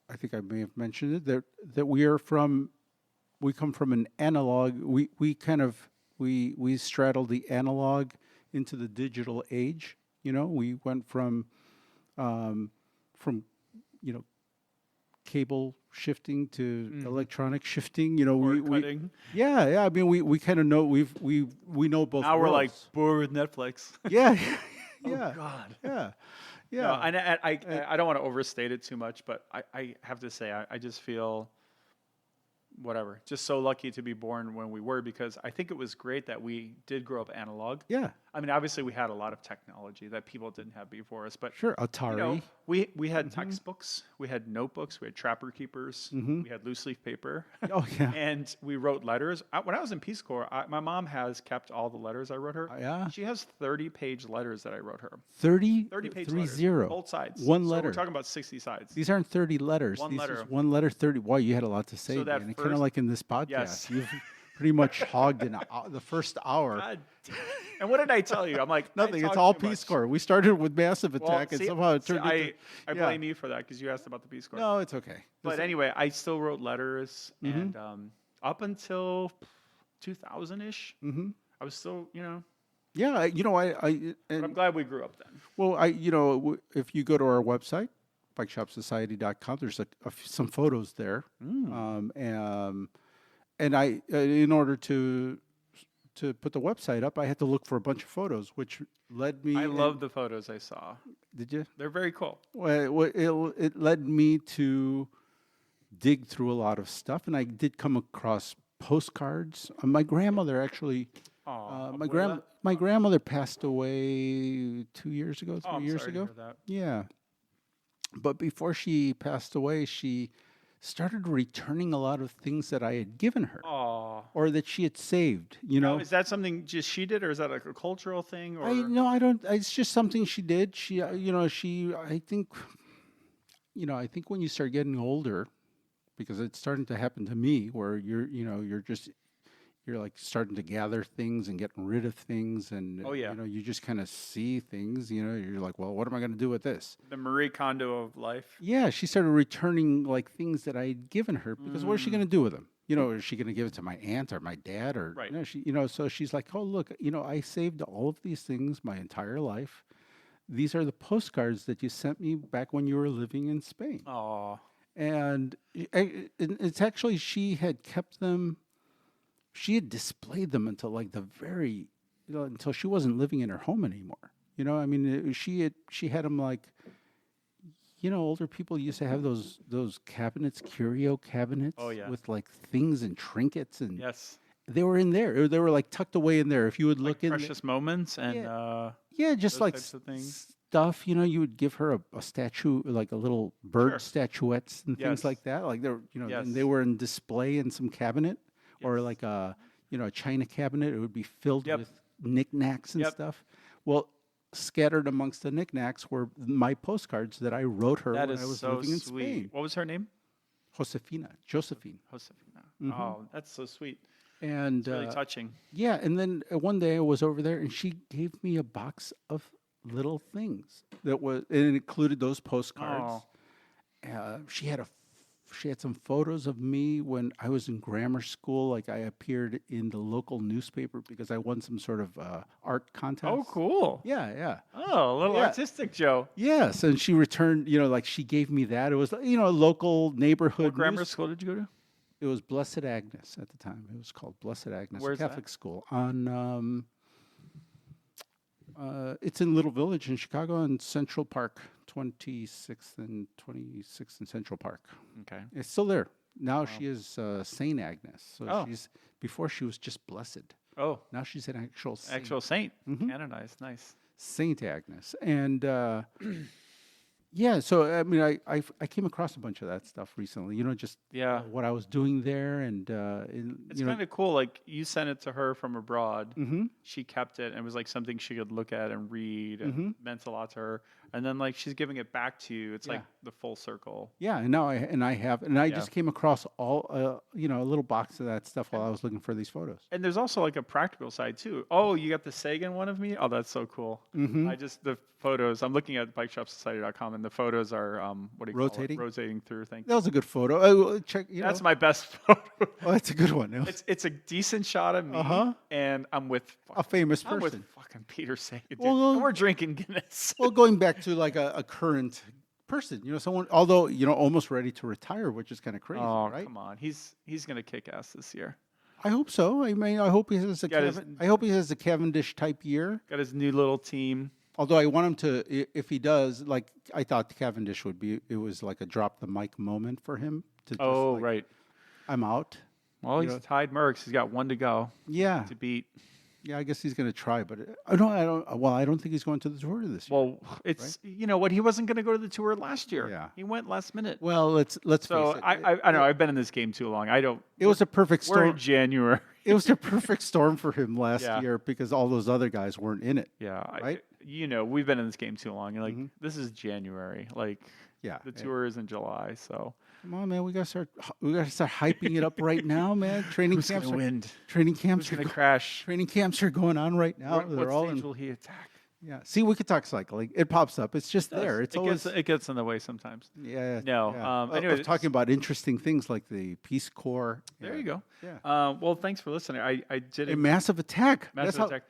I think I may have mentioned it that we come from an analog. We straddle the analog into the digital age. We went from cable shifting to electronic shifting. Cutting. Yeah. I mean, we kind of know we know both. Now worlds. we're like bored with Netflix. Yeah. Oh God. Yeah. Yeah. No, and I don't want to overstate it too much, but I have to say, I just feel whatever. Just so lucky to be born when we were, because I think it was great that we did grow up analog. Yeah, I mean, obviously we had a lot of technology that people didn't have before us, but sure. Atari. you know, we had textbooks, we had notebooks, we had trapper keepers, we had loose leaf paper, Oh yeah. and we wrote letters. When I was in Peace Corps, my mom has kept all the letters I wrote her. Yeah. She has 30-page letters that I wrote her. 30 30-page 30 letters, both sides. One So letter. we're talking about 60 sides. These aren't 30 letters. One These letter. is one letter 30. Wow, you had a lot to say, So that man. And kind of first- like in this podcast, Yes. you've pretty much hogged the first hour. God damn. And what did I tell you? I'm like, I Nothing. It's talk all too Peace much. Corps. We started with Massive Well, Attack, and see, somehow it see, turned I into. I yeah. blame you for that because you asked about the Peace Corps. No, it's okay. But anyway, I still wrote letters, Mm-hmm. and up until 2000-ish, I was still, Yeah, but and, I'm glad we grew up then. well, if you go to our website, bikeshopsociety.com, there's some photos there. And I, in order to put the website up, I had to look for a bunch of photos, which led me. I love the photos I saw. Did you? They're very cool. Well, it led me to dig through a lot of stuff, and I did come across postcards. My grandmother actually. My grandmother passed away 2 years ago, 3 years ago. Yeah. But before she passed away, she started returning a lot of things that I had given her Oh, or that she had saved, now, is that something just she did, or is that like a cultural thing? Or I don't. It's just something she did. She, I think, I think when you start getting older, because it's starting to happen to me, where you're like starting to gather things and getting rid of things, and Oh, yeah. you just kind of see things. You're like, well, what am I going to do with this? the Marie Kondo of life. Yeah, she started returning like things that I had given her because what is she going to do with them? Is she going to give it to my aunt or my dad or Right. So she's like, oh look, I saved all of these things my entire life. These are the postcards that you sent me back when you were living in Spain, Oh, and it's actually she had kept them. She had displayed them until like the very, until she wasn't living in her home anymore. I mean, she had them like. Older people used to have those cabinets, curio cabinets, Oh, yeah. with like things and trinkets, and yes. they were in there. They were like tucked away in there. If you would look in, Precious moments and yeah, just those like types of things. stuff. You would give her a statue, like a little bird Sure. statuettes and things Yes. like that. Like they're, Yes. and they were in display in some cabinet or Yes. like a china cabinet. It would be filled Yep. with knickknacks and Yep. stuff. Well, scattered amongst the knickknacks were my postcards that I wrote her That when is I was so living in sweet. Spain. What was her name? Josephine. Josefina. Mm-hmm. Oh, that's so sweet. And It's really touching. yeah, and then one day I was over there and she gave me a box of little things and it included those postcards. She had some photos of me when I was in grammar school. Like I appeared in the local newspaper because I won some sort of art contest. Oh, cool. Yeah. Oh, a little Yeah. artistic Joe. Yes, and she returned. Like she gave me that. It was a local neighborhood What grammar news- school did you go to? It was Blessed Agnes at the time. It was called Blessed Agnes Where's that? Catholic School on. It's in Little Village in Chicago on Central Park, 26th and Central Park. Okay. It's still there. Now she is Saint Agnes. So Oh. before she was just blessed. Oh, Now she's an actual saint. actual saint. Mm-hmm. Canonized. Nice. Saint Agnes. And yeah, so I mean, I came across a bunch of that stuff recently. Just Yeah. what I was doing there, and It's kind of cool. Like you sent it to her from abroad. Mhm. She kept it and it was like something she could look at and read and meant a lot to her. And then like she's giving it back to you. It's like Yeah. the full circle. Yeah, and now I Yeah. just came across all a little box of that stuff while I was looking for these photos. And there's also like a practical side too. Oh, you got the Sagan one of me? Oh, that's so cool. Mm-hmm. The photos, I'm looking at bikeshopsociety.com and the photos are, what do you Rotating? call it? Rotating through. Thank you. That was a good photo. Check. That's my best photo. Oh, that's a good one. It's a decent shot of me, Uh-huh. and I'm with A famous I'm with person. fucking Peter Sagan. Dude. Well, And we're drinking Guinness. Well, going back to like a current person, someone, although almost ready to retire, which is kind of crazy, Oh, right? come on. He's gonna kick ass this year. I hope so. I mean, I hope he has Got his- I hope he has a Cavendish type year. Got his new little team. Although I want him to, if he does, like I thought Cavendish would be, it was like a drop the mic moment for him to just Oh, like, right. I'm out. Well, You he's know? tied Merckx. He's got one to go Yeah, to beat. yeah. I guess he's going to try, but I don't. Well, I don't think he's going to the tour this year. Well, it's you know what, he wasn't going to go to the tour last year. Yeah. He went last minute. Well, let's So face it. I know I've been in this game too long. I don't. It was a perfect We're in storm. January. It was a perfect storm for him last Yeah. year because all those other guys weren't in it. Yeah, Right? you know, we've been in this game too long. And like this is January. Like Yeah. the tour is in July. So Come on, man. We gotta start hyping it up right now, man. Training who's camps. gonna win? Training Who's camps. gonna crash? Training camps are going on right now. What They're all stage in. will he attack? Yeah. See, we could talk cycling. It pops up. It's just there. It's always. It gets in the way sometimes. Yeah. No, Yeah. anyway, of talking about interesting things like the Peace Corps. There Yeah. you go. Yeah. Well, thanks for listening. I did A massive attack. That's massive how- attack.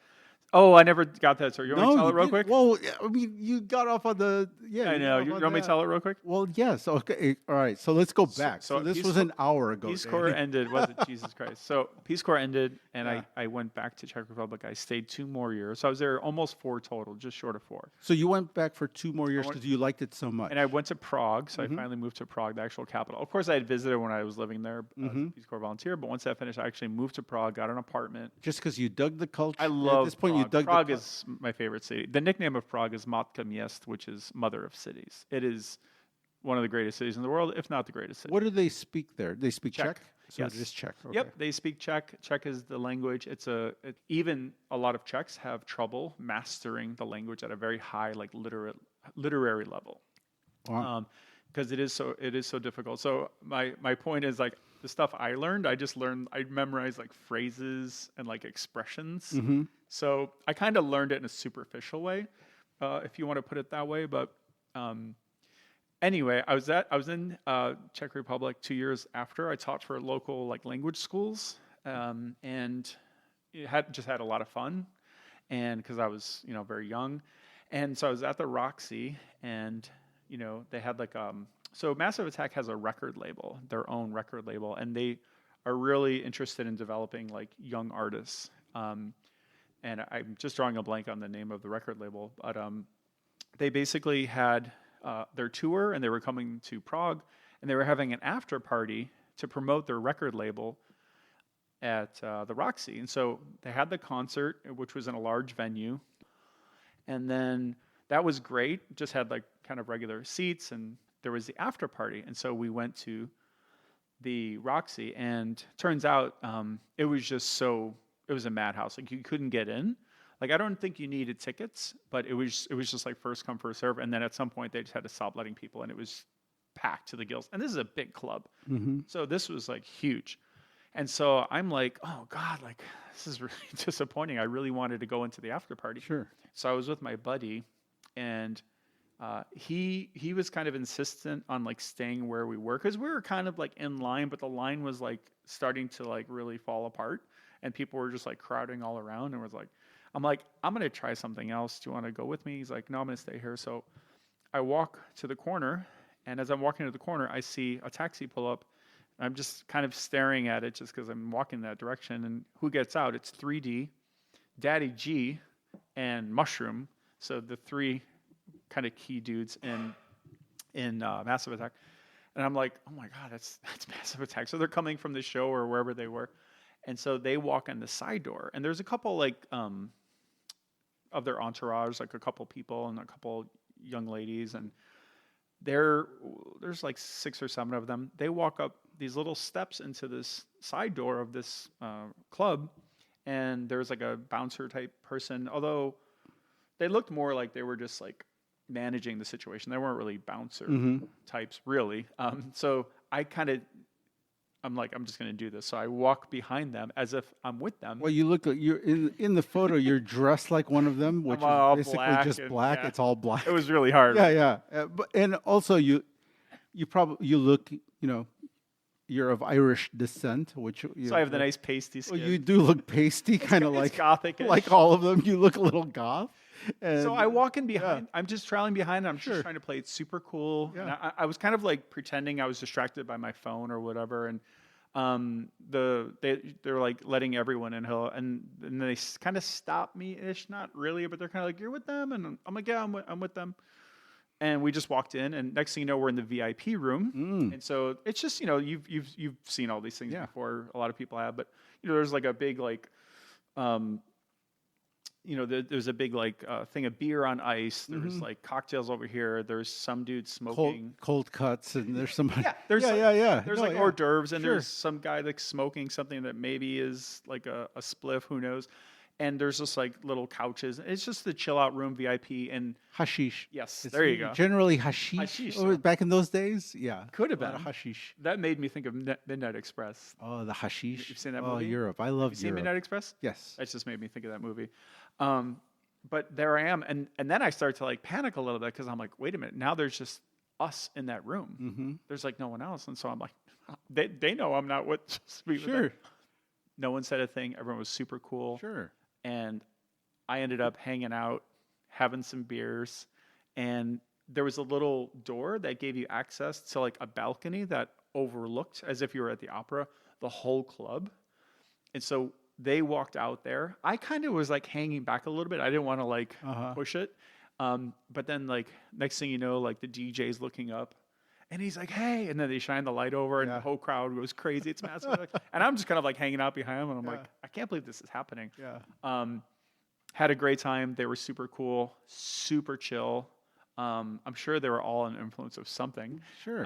Oh, I never got that. So you want me to tell it you real did- quick? Well, I mean, you got off on the. Yeah. I know. got You off on want me to that. tell it real quick? Well, yes. Okay. All right. So let's go back. So, this Peace was Corps- an hour ago. Peace Danny. Corps ended. Was it Jesus Christ? So Peace Corps ended, and Yeah. I went back to Czech Republic. I stayed 2 more years. So I was there almost 4 total, just short of 4. So you went back for 2 more years went- because you liked it so much. And I went to Prague, so Mm-hmm. I finally moved to Prague, the actual capital. Of course, I had visited when I was living there as Mm-hmm. a Peace Corps volunteer, but once that finished, I actually moved to Prague, got an apartment. Just because you dug the culture. I love At this point, Prague. you dug Prague the is my favorite city. The nickname of Prague is Matka Miest, which is mother of cities. It is one of the greatest cities in the world, if not the greatest city. What do they speak there? They speak Czech. Czech. So Yes. it is Czech. Okay. Yep, they speak Czech. Czech is the language. Even a lot of Czechs have trouble mastering the language at a very high, like literary level, Wow. because it is so difficult. So my point is like the stuff I learned, I memorized like phrases and like expressions. Mm-hmm. So I kind of learned it in a superficial way, if you want to put it that way. But anyway, I was in Czech Republic 2 years after. I taught for local like language schools, and had a lot of fun, and because I was very young, and so I was at the Roxy, and they had like so Massive Attack has a record label, their own record label, and they are really interested in developing like young artists. And I'm just drawing a blank on the name of the record label, but they basically had their tour, and they were coming to Prague, and they were having an after party to promote their record label at the Roxy. And so they had the concert, which was in a large venue, and then that was great. Just had like kind of regular seats, and there was the after party. And so we went to the Roxy, and turns out it was a madhouse. Like you couldn't get in. Like I don't think you needed tickets, but it was just like first come first serve. And then at some point they just had to stop letting people in. It was packed to the gills. And this is a big club, so this was like huge. And so I'm like, oh God, like this is really disappointing. I really wanted to go into the after party. Sure. So I was with my buddy, and he was kind of insistent on like staying where we were, because we were kind of like in line, but the line was like starting to like really fall apart, and people were just like crowding all around, and I'm like, I'm gonna try something else. Do you want to go with me? He's like, no, I'm gonna stay here. So I walk to the corner, and as I'm walking to the corner, I see a taxi pull up. I'm just kind of staring at it just because I'm walking that direction. And who gets out? It's 3D, Daddy G, and Mushroom. So the 3 kind of key dudes in Massive Attack. And I'm like, oh my God, that's Massive Attack. So they're coming from the show or wherever they were. And so they walk in the side door. And there's a couple like of their entourage, like a couple people and a couple young ladies. And there's like 6 or 7 of them. They walk up these little steps into this side door of this club, and there's like a bouncer type person, although they looked more like they were just like managing the situation. They weren't really bouncer types, really. So I'm like, I'm just going to do this. So I walk behind them as if I'm with them. Well, you look like you're in the photo. You're dressed like one of them, which all is basically black just and- black. yeah. It's all black. It was really hard. Yeah. And also you look, you're of Irish descent, which So I have the nice pasty Well, skin. you do look pasty, kind of It's like gothic-ish. like all of them. You look a little goth. And So I walk in behind. I'm just trailing behind. I'm Sure. just trying to play it super cool. Yeah. And I was kind of like pretending I was distracted by my phone or whatever. And they're like letting everyone in, and they kind of stop me ish, not really, but they're kind of like, you're with them, and I'm like, yeah, I'm with them. And we just walked in, and next thing you know, we're in the VIP room. And so it's just, you've seen all these things Yeah. before. A lot of people have, but there's like a big there's a big thing of beer on ice. There's like cocktails over here. There's some dude smoking. Cold cuts, and there's somebody. Yeah, there's yeah. There's No, like yeah. hors d'oeuvres, and Sure. there's some guy like smoking something that maybe is like a spliff, who knows? And there's just like little couches. It's just the chill out room, VIP, and Hashish. yes, It's there you go. Generally hashish. Hashish, Oh, yeah. back in those days, yeah. Could have A lot of been. hashish. That made me think of Midnight Express. Oh, the hashish. You've seen that Oh, movie? Europe. I love You seen Europe. Midnight Express? Yes. That just made me think of that movie. But there I am, and then I start to like panic a little bit because I'm like, wait a minute, now there's just us in that room. Mm-hmm. There's like no one else, and so I'm like, they know I'm not what supposed to be with them. Sure. No one said a thing. Everyone was super cool, Sure. and I ended up hanging out, having some beers, and there was a little door that gave you access to like a balcony that overlooked, as if you were at the opera, the whole club. And so they walked out there. I kind of was like hanging back a little bit. I didn't want to like push it. But then like next thing you know, like the DJ's looking up and he's like, hey, and then they shine the light over and Yeah. the whole crowd goes crazy. It's massive. And I'm just kind of like hanging out behind him and I'm like, I can't believe this is happening. Yeah. Had a great time. They were super cool, super chill. I'm sure they were all an influence of something. Sure.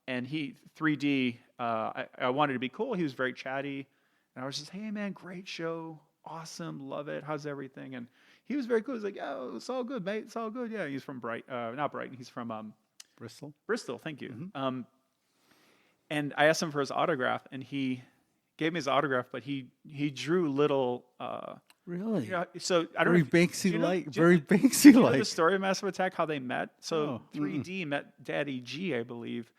And he 3D. I wanted to be cool. He was very chatty, and I was just, hey man, great show, awesome, love it. How's everything? And he was very cool. He's like, yeah, it's all good, mate. It's all good. Yeah, he's from not Brighton. He's from Bristol. Bristol. Thank you. And I asked him for his autograph, and he gave me his autograph, but he drew little. Really? So I don't Very know. Do you know- Banksy-like. do you- Very you know Banksy-like. the story of Massive Attack, how they met? So Oh, 3D met Daddy G, I believe.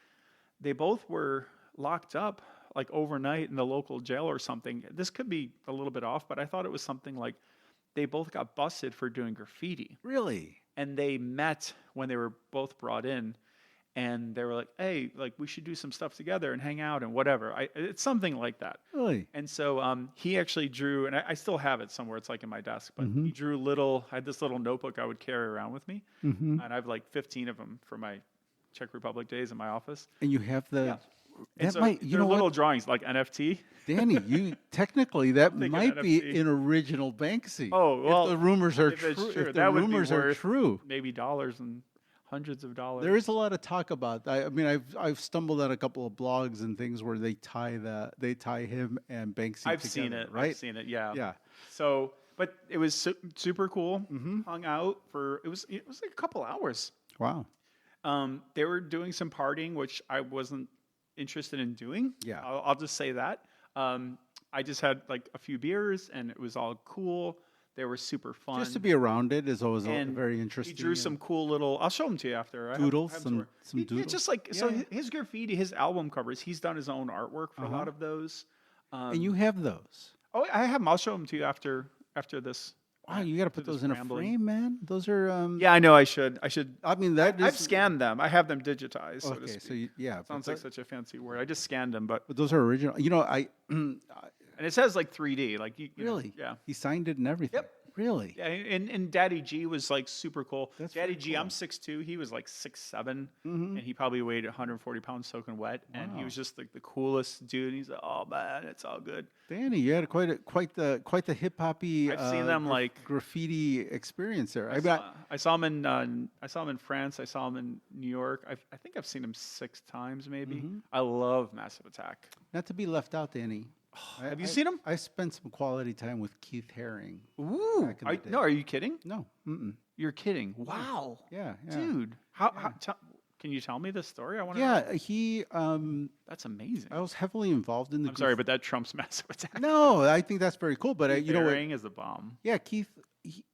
They both were locked up like overnight in the local jail or something. This could be a little bit off, but I thought it was something like they both got busted for doing graffiti. Really? And they met when they were both brought in. And they were like, hey, like we should do some stuff together and hang out and whatever. It's something like that. Really? And so he actually drew, and I still have it somewhere. It's like in my desk, but Mm-hmm. he drew I had this little notebook I would carry around with me. Mm-hmm. And I have like 15 of them for my Czech Republic days in my office. And you have the. Yeah. And That so might. You they're know little what, drawings like NFT. Danny? You technically that thinking might be NFT. an original Banksy. Oh, well, if the rumors are if it's true. true, If the that would be rumors are worth true. Maybe dollars and hundreds of dollars. There is a lot of talk about. I mean, I've stumbled on a couple of blogs and things where they tie him and Banksy. I've together, seen it. Right? I've seen it. Yeah. Yeah. So, but it was super cool. Mm-hmm. Hung out for it was like a couple hours. Wow. They were doing some partying, which I wasn't interested in doing. Yeah. I'll just say that. I just had like a few beers, and it was all cool. They were super fun. Just to be around it is always And very interesting. He drew some cool little. I'll show them to you after. I have- doodles, I have some Yeah, doodles. just like so. Yeah. His graffiti, his album covers. He's done his own artwork for a lot Uh-huh. of those. And you have those. Oh, I have them. I'll show them to you after this. Wow, you got to put this those in a rambling. frame, man. Those are. Yeah, I know. I should. I mean, that is. I've scanned them. I have them digitized. So to Okay, speak. so yeah. Sounds like such a fancy word. I just scanned them, but But those are original. You know, and it says like 3D. Like you know, really. yeah. He signed it and everything. Yep. Really. Yeah, and Daddy G was like super cool. That's Daddy very G, I'm cool. 6'2", he was like 6'7", Mhm. and he probably weighed 140 pounds soaking wet, and he Wow. was just like the coolest dude. He's like, oh man, it's all good. Danny, you had quite the hip hoppy. I've seen them, like- graffiti experience there. I saw him in France. I saw him in New York. I think I've seen him 6 times maybe. Mm-hmm. I love Massive Attack. not to be left out, Danny. Have you seen him? I spent some quality time with Keith Haring. Ooh, Back in the day. no, are you kidding? No. Mm-mm. You're kidding. Wow, Yeah. Yeah. dude. How can you tell me the story? I want to. Yeah. He. That's amazing. I was heavily involved in the. I'm sorry, but that trumps Massive Attack. No, I think that's very cool. But you know what? Bearing is the bomb. Yeah, Keith.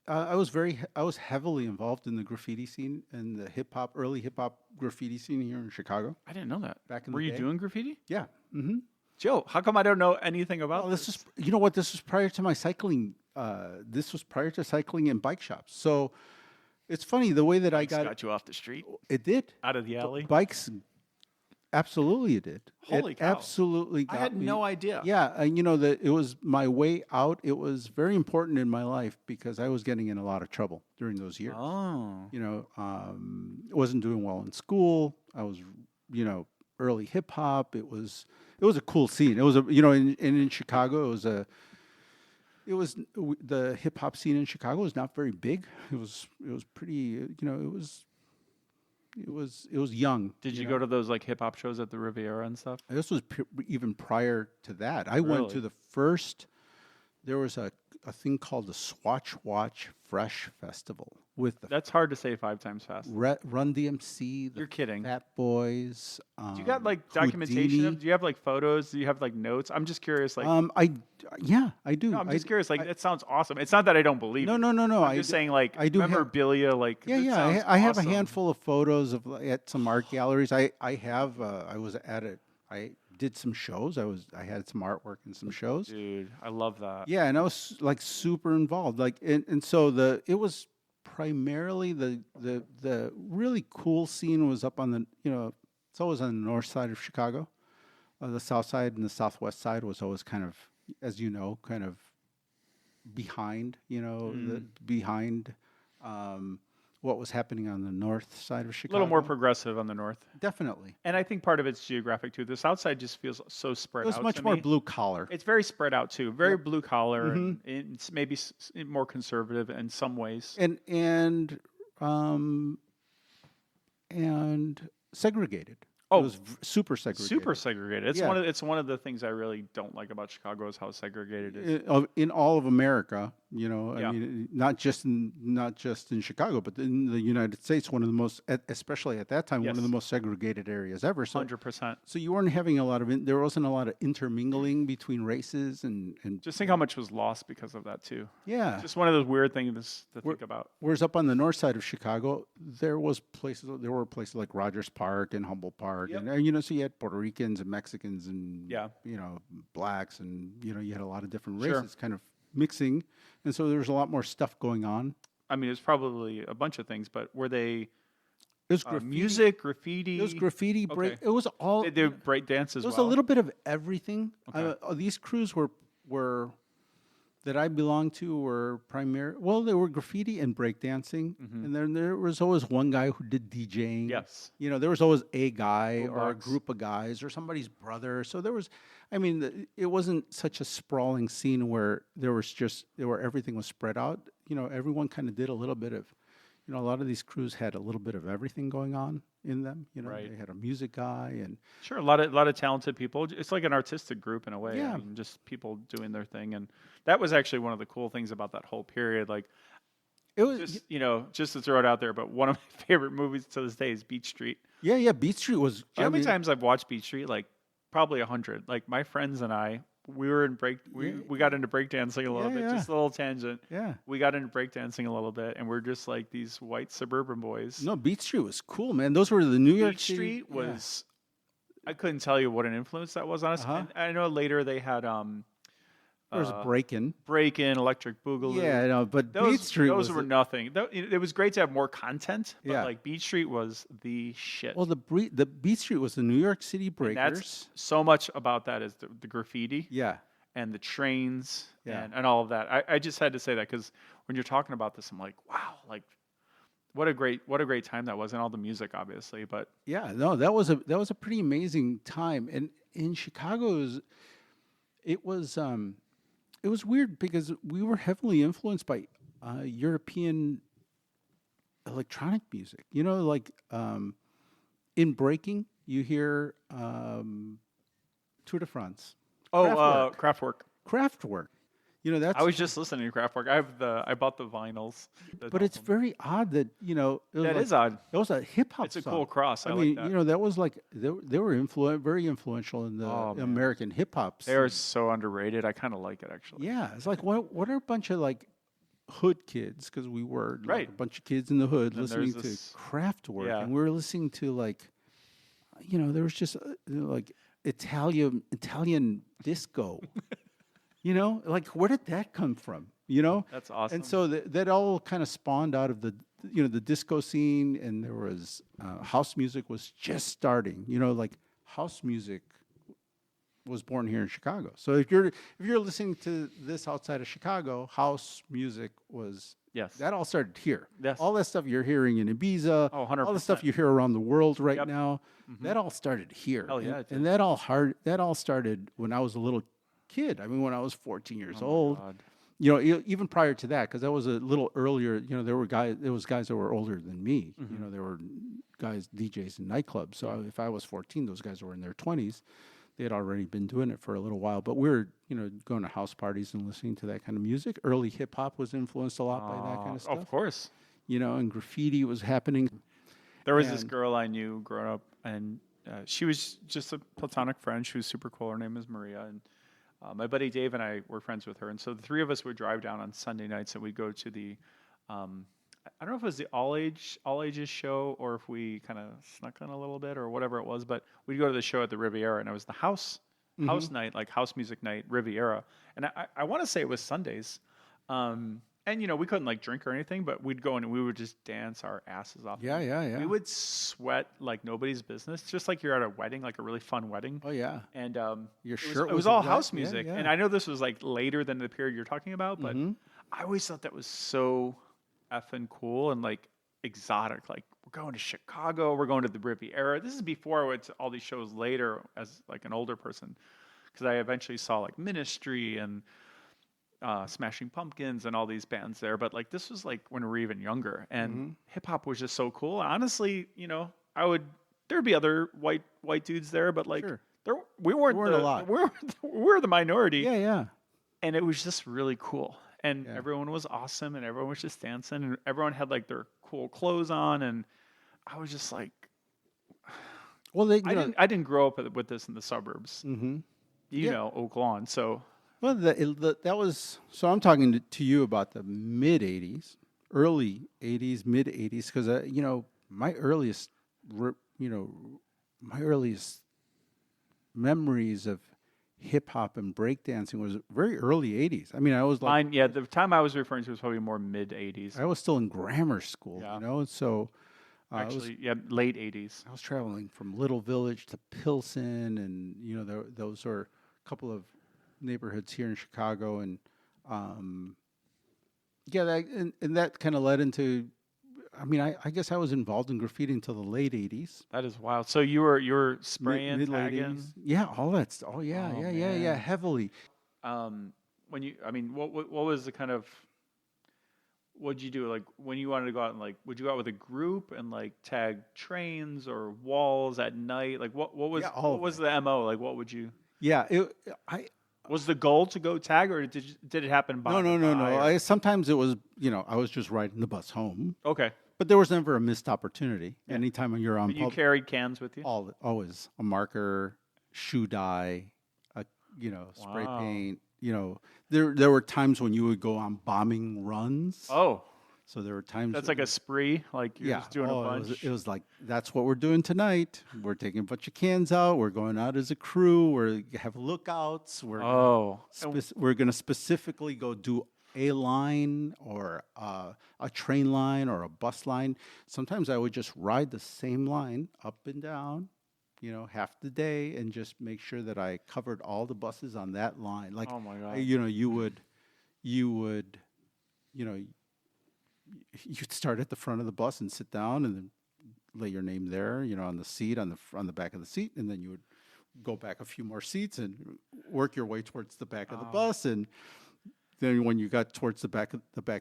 I was heavily involved in the graffiti scene and the early hip hop graffiti scene here in Chicago. I didn't know that. Back in Were the you day? doing graffiti? Yeah. Mm-hmm. Joe, how come I don't know anything about Well, this is, you know what? This was prior to my cycling. This was prior to cycling in bike shops. So it's funny the way that I got got you off the street, it did out of the alley? bikes. absolutely it did. Holy It cow. absolutely I got had me. no idea. Yeah, and you know that it was my way out. It was very important in my life because I was getting in a lot of trouble during those years. Oh. You know, wasn't doing well in school. I was, you know, early hip hop. It was a cool scene. It was a, you know, in Chicago, the hip hop scene in Chicago was not very big. It was pretty, you know, it was young. Did you know. go to those like hip hop shows at the Riviera and stuff? This was even prior to that. I went to Really? the first. There was a thing called the Swatch Watch Fresh Festival with the That's hard to say 5 times fast. Run DMC, the You're kidding. Fat Boys. Do you got like documentation Houdini. of? Do you have like photos? Do you have like notes? I'm just curious. Like, I do. no, I'm just curious. Like, that sounds awesome. It's not that I don't believe. No, it. no, no, no. I'm just saying, like, I do have- memorabilia. Like, Yeah, that yeah. sounds I have a awesome. handful of photos of at some art galleries. I have. I was at it. I did some shows. I had some artwork and some shows. Dude, I love that. Yeah, and I was like super involved. Like, and so it was primarily the really cool scene was up on the, you know, it's always on the north side of Chicago. The south side and the southwest side was always kind of, as you know, kind of behind, you know, behind what was happening on the north side of A Chicago. little more progressive on the north. Definitely. And I think part of it's geographic too. The south side just feels so spread It was out. much to more me. blue collar. It's very spread out too. Very blue collar. Mm-hmm. And it's maybe more conservative in some ways. And segregated. Oh, it was super segregated. Super segregated. It's Yeah. it's one of the things I really don't like about Chicago is how segregated it is. In all of America, you know, Yeah. I mean, not just in Chicago, but in the United States, one of the most, especially at that time, one of Yes. the most segregated areas ever. So, 100%. so you weren't having a lot of, there wasn't a lot of intermingling between races and Just think how much was lost because of that too. yeah. Just one of those weird things to think about. Whereas up on the north side of Chicago, there were places like Rogers Park and Humboldt Park, Yep. and you know, so you had Puerto Ricans and Mexicans and Yeah. you know, blacks, and you know, you had a lot of different Sure. races kind of mixing, and so there was a lot more stuff going on. I mean, it's probably a bunch of things, but were they It was graffiti. music, graffiti? It was graffiti. Break. Okay. It was all. They do break dance as It was well. a little bit of everything. Okay. These crews were that I belonged to were they were graffiti and breakdancing, and then there was always one guy who did DJing. Yes. You know, there was always a guy or a Boombox. group of guys or somebody's brother. So there was, I mean, it wasn't such a sprawling scene where everything was spread out. You know, everyone kind of did a little bit of, you know, a lot of these crews had a little bit of everything going on in them. You know, Right. they had a music guy and Sure, a lot of talented people. It's like an artistic group in a way. Yeah. I mean, just people doing their thing, and that was actually one of the cool things about that whole period. Like, it was, just to throw it out there, but one of my favorite movies to this day is Beach Street. yeah, Beat Street was. Do you know how many times I've watched Beach Street? Like, probably 100. Like, my friends and I, we got into breakdancing a little bit. Yeah. Just a little tangent. Yeah. We got into breakdancing a little bit, and we're just like these white suburban boys. No, Beat Street was cool, man. Those were the New York Beach City. Street yeah. was. I couldn't tell you what an influence that was on us. Uh-huh. And I know later they had There was a break-in. Break-In, Electric Boogaloo. Yeah, I know, but Those, Beat Street those was were nothing. It was great to have more content, but Yeah. like Beach Street was the shit. well, the Beat Street was the New York City And Breakers. that's so much about that is the graffiti Yeah, and the trains Yeah. and all of that. I just had to say that because when you're talking about this, I'm like, wow, like what a great time that was, and all the music, obviously. But yeah. No, that was a pretty amazing time, and in Chicago, it was weird because we were heavily influenced by European electronic music. You know, like in breaking, you hear Tour de France, Kraftwerk. Kraftwerk. You know, that's I was just listening to Kraftwerk. I bought the vinyls. but it's very odd that, you know, it was That like, is odd. It was a hip hop. It's a song. cool cross. I mean, like that. you know, that was like they were very influential in the Oh, man. American hip hop. They are so underrated. I kind of like it actually. Yeah, it's like what are a bunch of like hood kids, because we were like, Right. a bunch of kids in the hood And listening there's to this- Kraftwerk, Yeah. and we were listening to like, you know, there was just like Italian disco. You know, like where did that come from? You know, That's awesome. and so that all kind of spawned out of the the disco scene, and there was house music was just starting. You know, like house music was born here in Chicago. So if you're listening to this outside of Chicago, house music was Yes. that all started here. Yes. All that stuff you're hearing in Ibiza, Oh, 100%. all the stuff you hear around the world right Yep. now, that all started here. Hell yeah, it did. and that all started when I was a little kid. I mean, when I was 14 years old. God. You know, even prior to that, because I was a little earlier. You know, there was guys that were older than me. You know, there were guys DJs in nightclubs. So if I was 14, those guys were in their 20s. They had already been doing it for a little while, but we were, you know, going to house parties and listening to that kind of music. Early hip hop was influenced a lot by that kind of stuff. Of course. You know, and graffiti was happening. There was this And- girl I knew growing up, and she was just a platonic friend. She was super cool. Her name is Maria, and my buddy Dave and I were friends with her. And so the three of us would drive down on Sunday nights, and we'd go to the, I don't know if it was the all ages show, or if we kind of snuck in a little bit, or whatever it was. But we'd go to the show at the Riviera, and it was the house night, like house music night, Riviera. And I want to say it was Sundays. And, you know, we couldn't like drink or anything, but we'd go and we would just dance our asses off. Yeah. We would sweat like nobody's business, just like you're at a wedding, like a really fun wedding. Oh yeah. And Your it shirt was all wet. house Yeah, music. yeah. And I know this was like later than the period you're talking about, but I always thought that was so effing cool and like exotic. Like, we're going to Chicago, we're going to the Riviera. This is before I went to all these shows later as like an older person, because I eventually saw like Ministry and Smashing Pumpkins and all these bands there. But like, this was like when we were even younger, and hip hop was just so cool. Honestly, you know, there'd be other white dudes there, but like Sure. we weren't a lot. we were the minority. Yeah. And it was just really cool. And everyone was awesome, and everyone was just dancing, and everyone had like their cool clothes on, and I was just like, Well, they, I didn't grow up with this in the suburbs. You Yeah. know, Oak Lawn. So Well, that was so. I'm talking to you about the mid '80s, early '80s, mid '80s, because you know my earliest memories of hip hop and breakdancing was very early '80s. I mean, I was like, mine, the time I was referring to was probably more mid '80s. I was still in grammar school, Yeah. you know, so Actually, late '80s. I was traveling from Little Village to Pilsen, and you know, those were a couple of neighborhoods here in Chicago, and that kind of led into. I mean, I guess I was involved in graffiti until the late '80s, That is wild. So you were spraying, mid late tagging. '80s. Yeah, all that. Oh yeah, Oh, yeah, man. heavily. When you, I mean, what was the kind of, what'd you do? Like when you wanted to go out and like, would you go out with a group and like tag trains or walls at night? Like what was Yeah, all what of was the MO? Like what would you? Yeah, Was the goal to go tag, or did it happen by? no. by, or- Sometimes it was, you know, I was just riding the bus home, Okay. but there was never a missed opportunity. Anytime you're on, But you carried cans with you. always a marker, shoe dye, spray Wow. paint. You know, there were times when you would go on bombing runs. Oh, So there were times that's like a spree. Like you're just doing a bunch. It was like, that's what we're doing tonight. We're taking a bunch of cans out. We're going out as a crew. We have lookouts. We're we're going to specifically go do a line or a train line or a bus line. Sometimes I would just ride the same line up and down, you know, half the day, and just make sure that I covered all the buses on that line. Like, Oh my God. you know, you would, you know, you'd start at the front of the bus and sit down and then lay your name there, you know, on the seat, on the back of the seat, and then you would go back a few more seats and work your way towards the back of the bus. And then when you got towards the back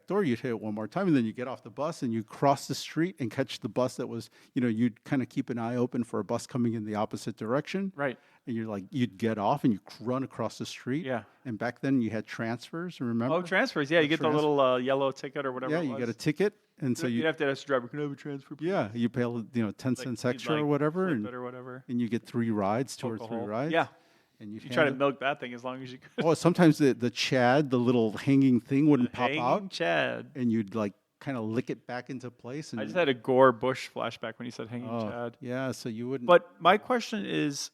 door, you'd hit it one more time, and then you get off the bus and you cross the street and catch the bus that was, you know, you'd kind of keep an eye open for a bus coming in the opposite direction. Right. And you're like, you'd get off and you run across the street. Yeah. And back then you had transfers, remember? Oh, transfers. Yeah, you get the little yellow ticket or whatever. Yeah, it you was. get a ticket, and so you'd have to ask the driver, "Can I have a transfer?" Please? yeah, you pay 10 cents extra or whatever, flip and it or whatever. you get 3 rides, 2 or Poke a 3 hole. rides. Yeah. And You try to milk that thing as long as you could. Oh, sometimes the Chad, the little hanging thing, wouldn't pop Hanging out, Chad. and you'd like kind of lick it back into place. And I just had a Gore Bush flashback when you said hanging Chad. yeah, so you wouldn't. But my question is,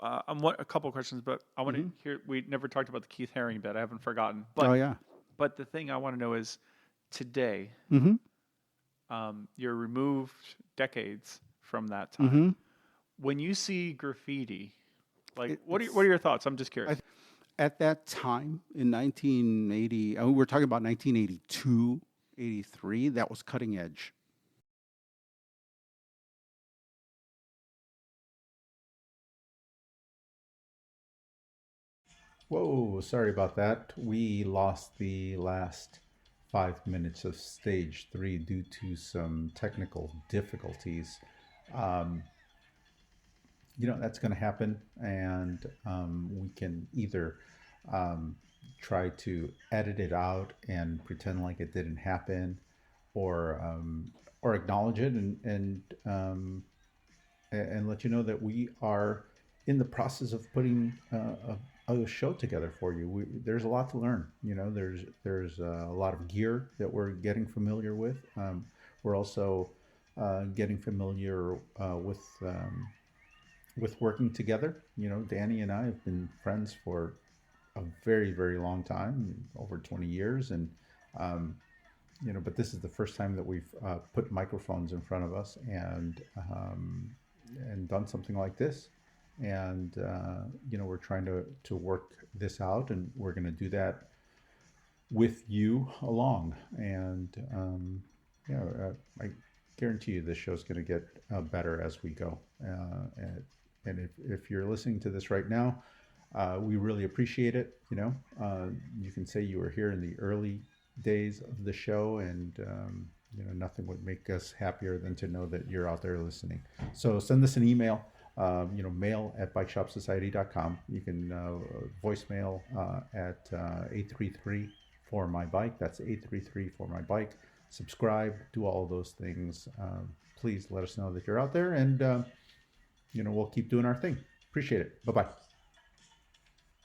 a couple of questions, but I want to hear. We never talked about the Keith Haring bit. I haven't forgotten. But, oh yeah. But the thing I want to know is, today, Mm-hmm. you're removed decades from that time. Mm-hmm. when you see graffiti, like what it's are your thoughts? I'm just I, curious. at that time in 1980. I mean, we're talking about 1982, 83. That was cutting edge. Whoa, sorry about that. We lost the last 5 minutes of stage three due to some technical difficulties. Um, that's going to happen, and we can either um, try to edit it out and pretend like it didn't happen, or acknowledge it and let you know that we are in the process of putting a show together for you. There's a lot to learn. There's a lot of gear that we're getting familiar with. We're also getting familiar with working together. Danny and I have been friends for a very, very long time, over 20 years, and but this is the first time that we've put microphones in front of us and done something like this. And we're trying to work this out, and we're going to do that with you along. And I guarantee you, this show's going to get better as we go. And if you're listening to this right now, we really appreciate it. You can say you were here in the early days of the show, and nothing would make us happier than to know that you're out there listening. So send us an email, mail@bikeshopsociety.com. You can voicemail at 833 for my bike. That's 833 for my bike. Subscribe, do all of those things. Please let us know that you're out there, and we'll keep doing our thing. Appreciate it. Bye-bye.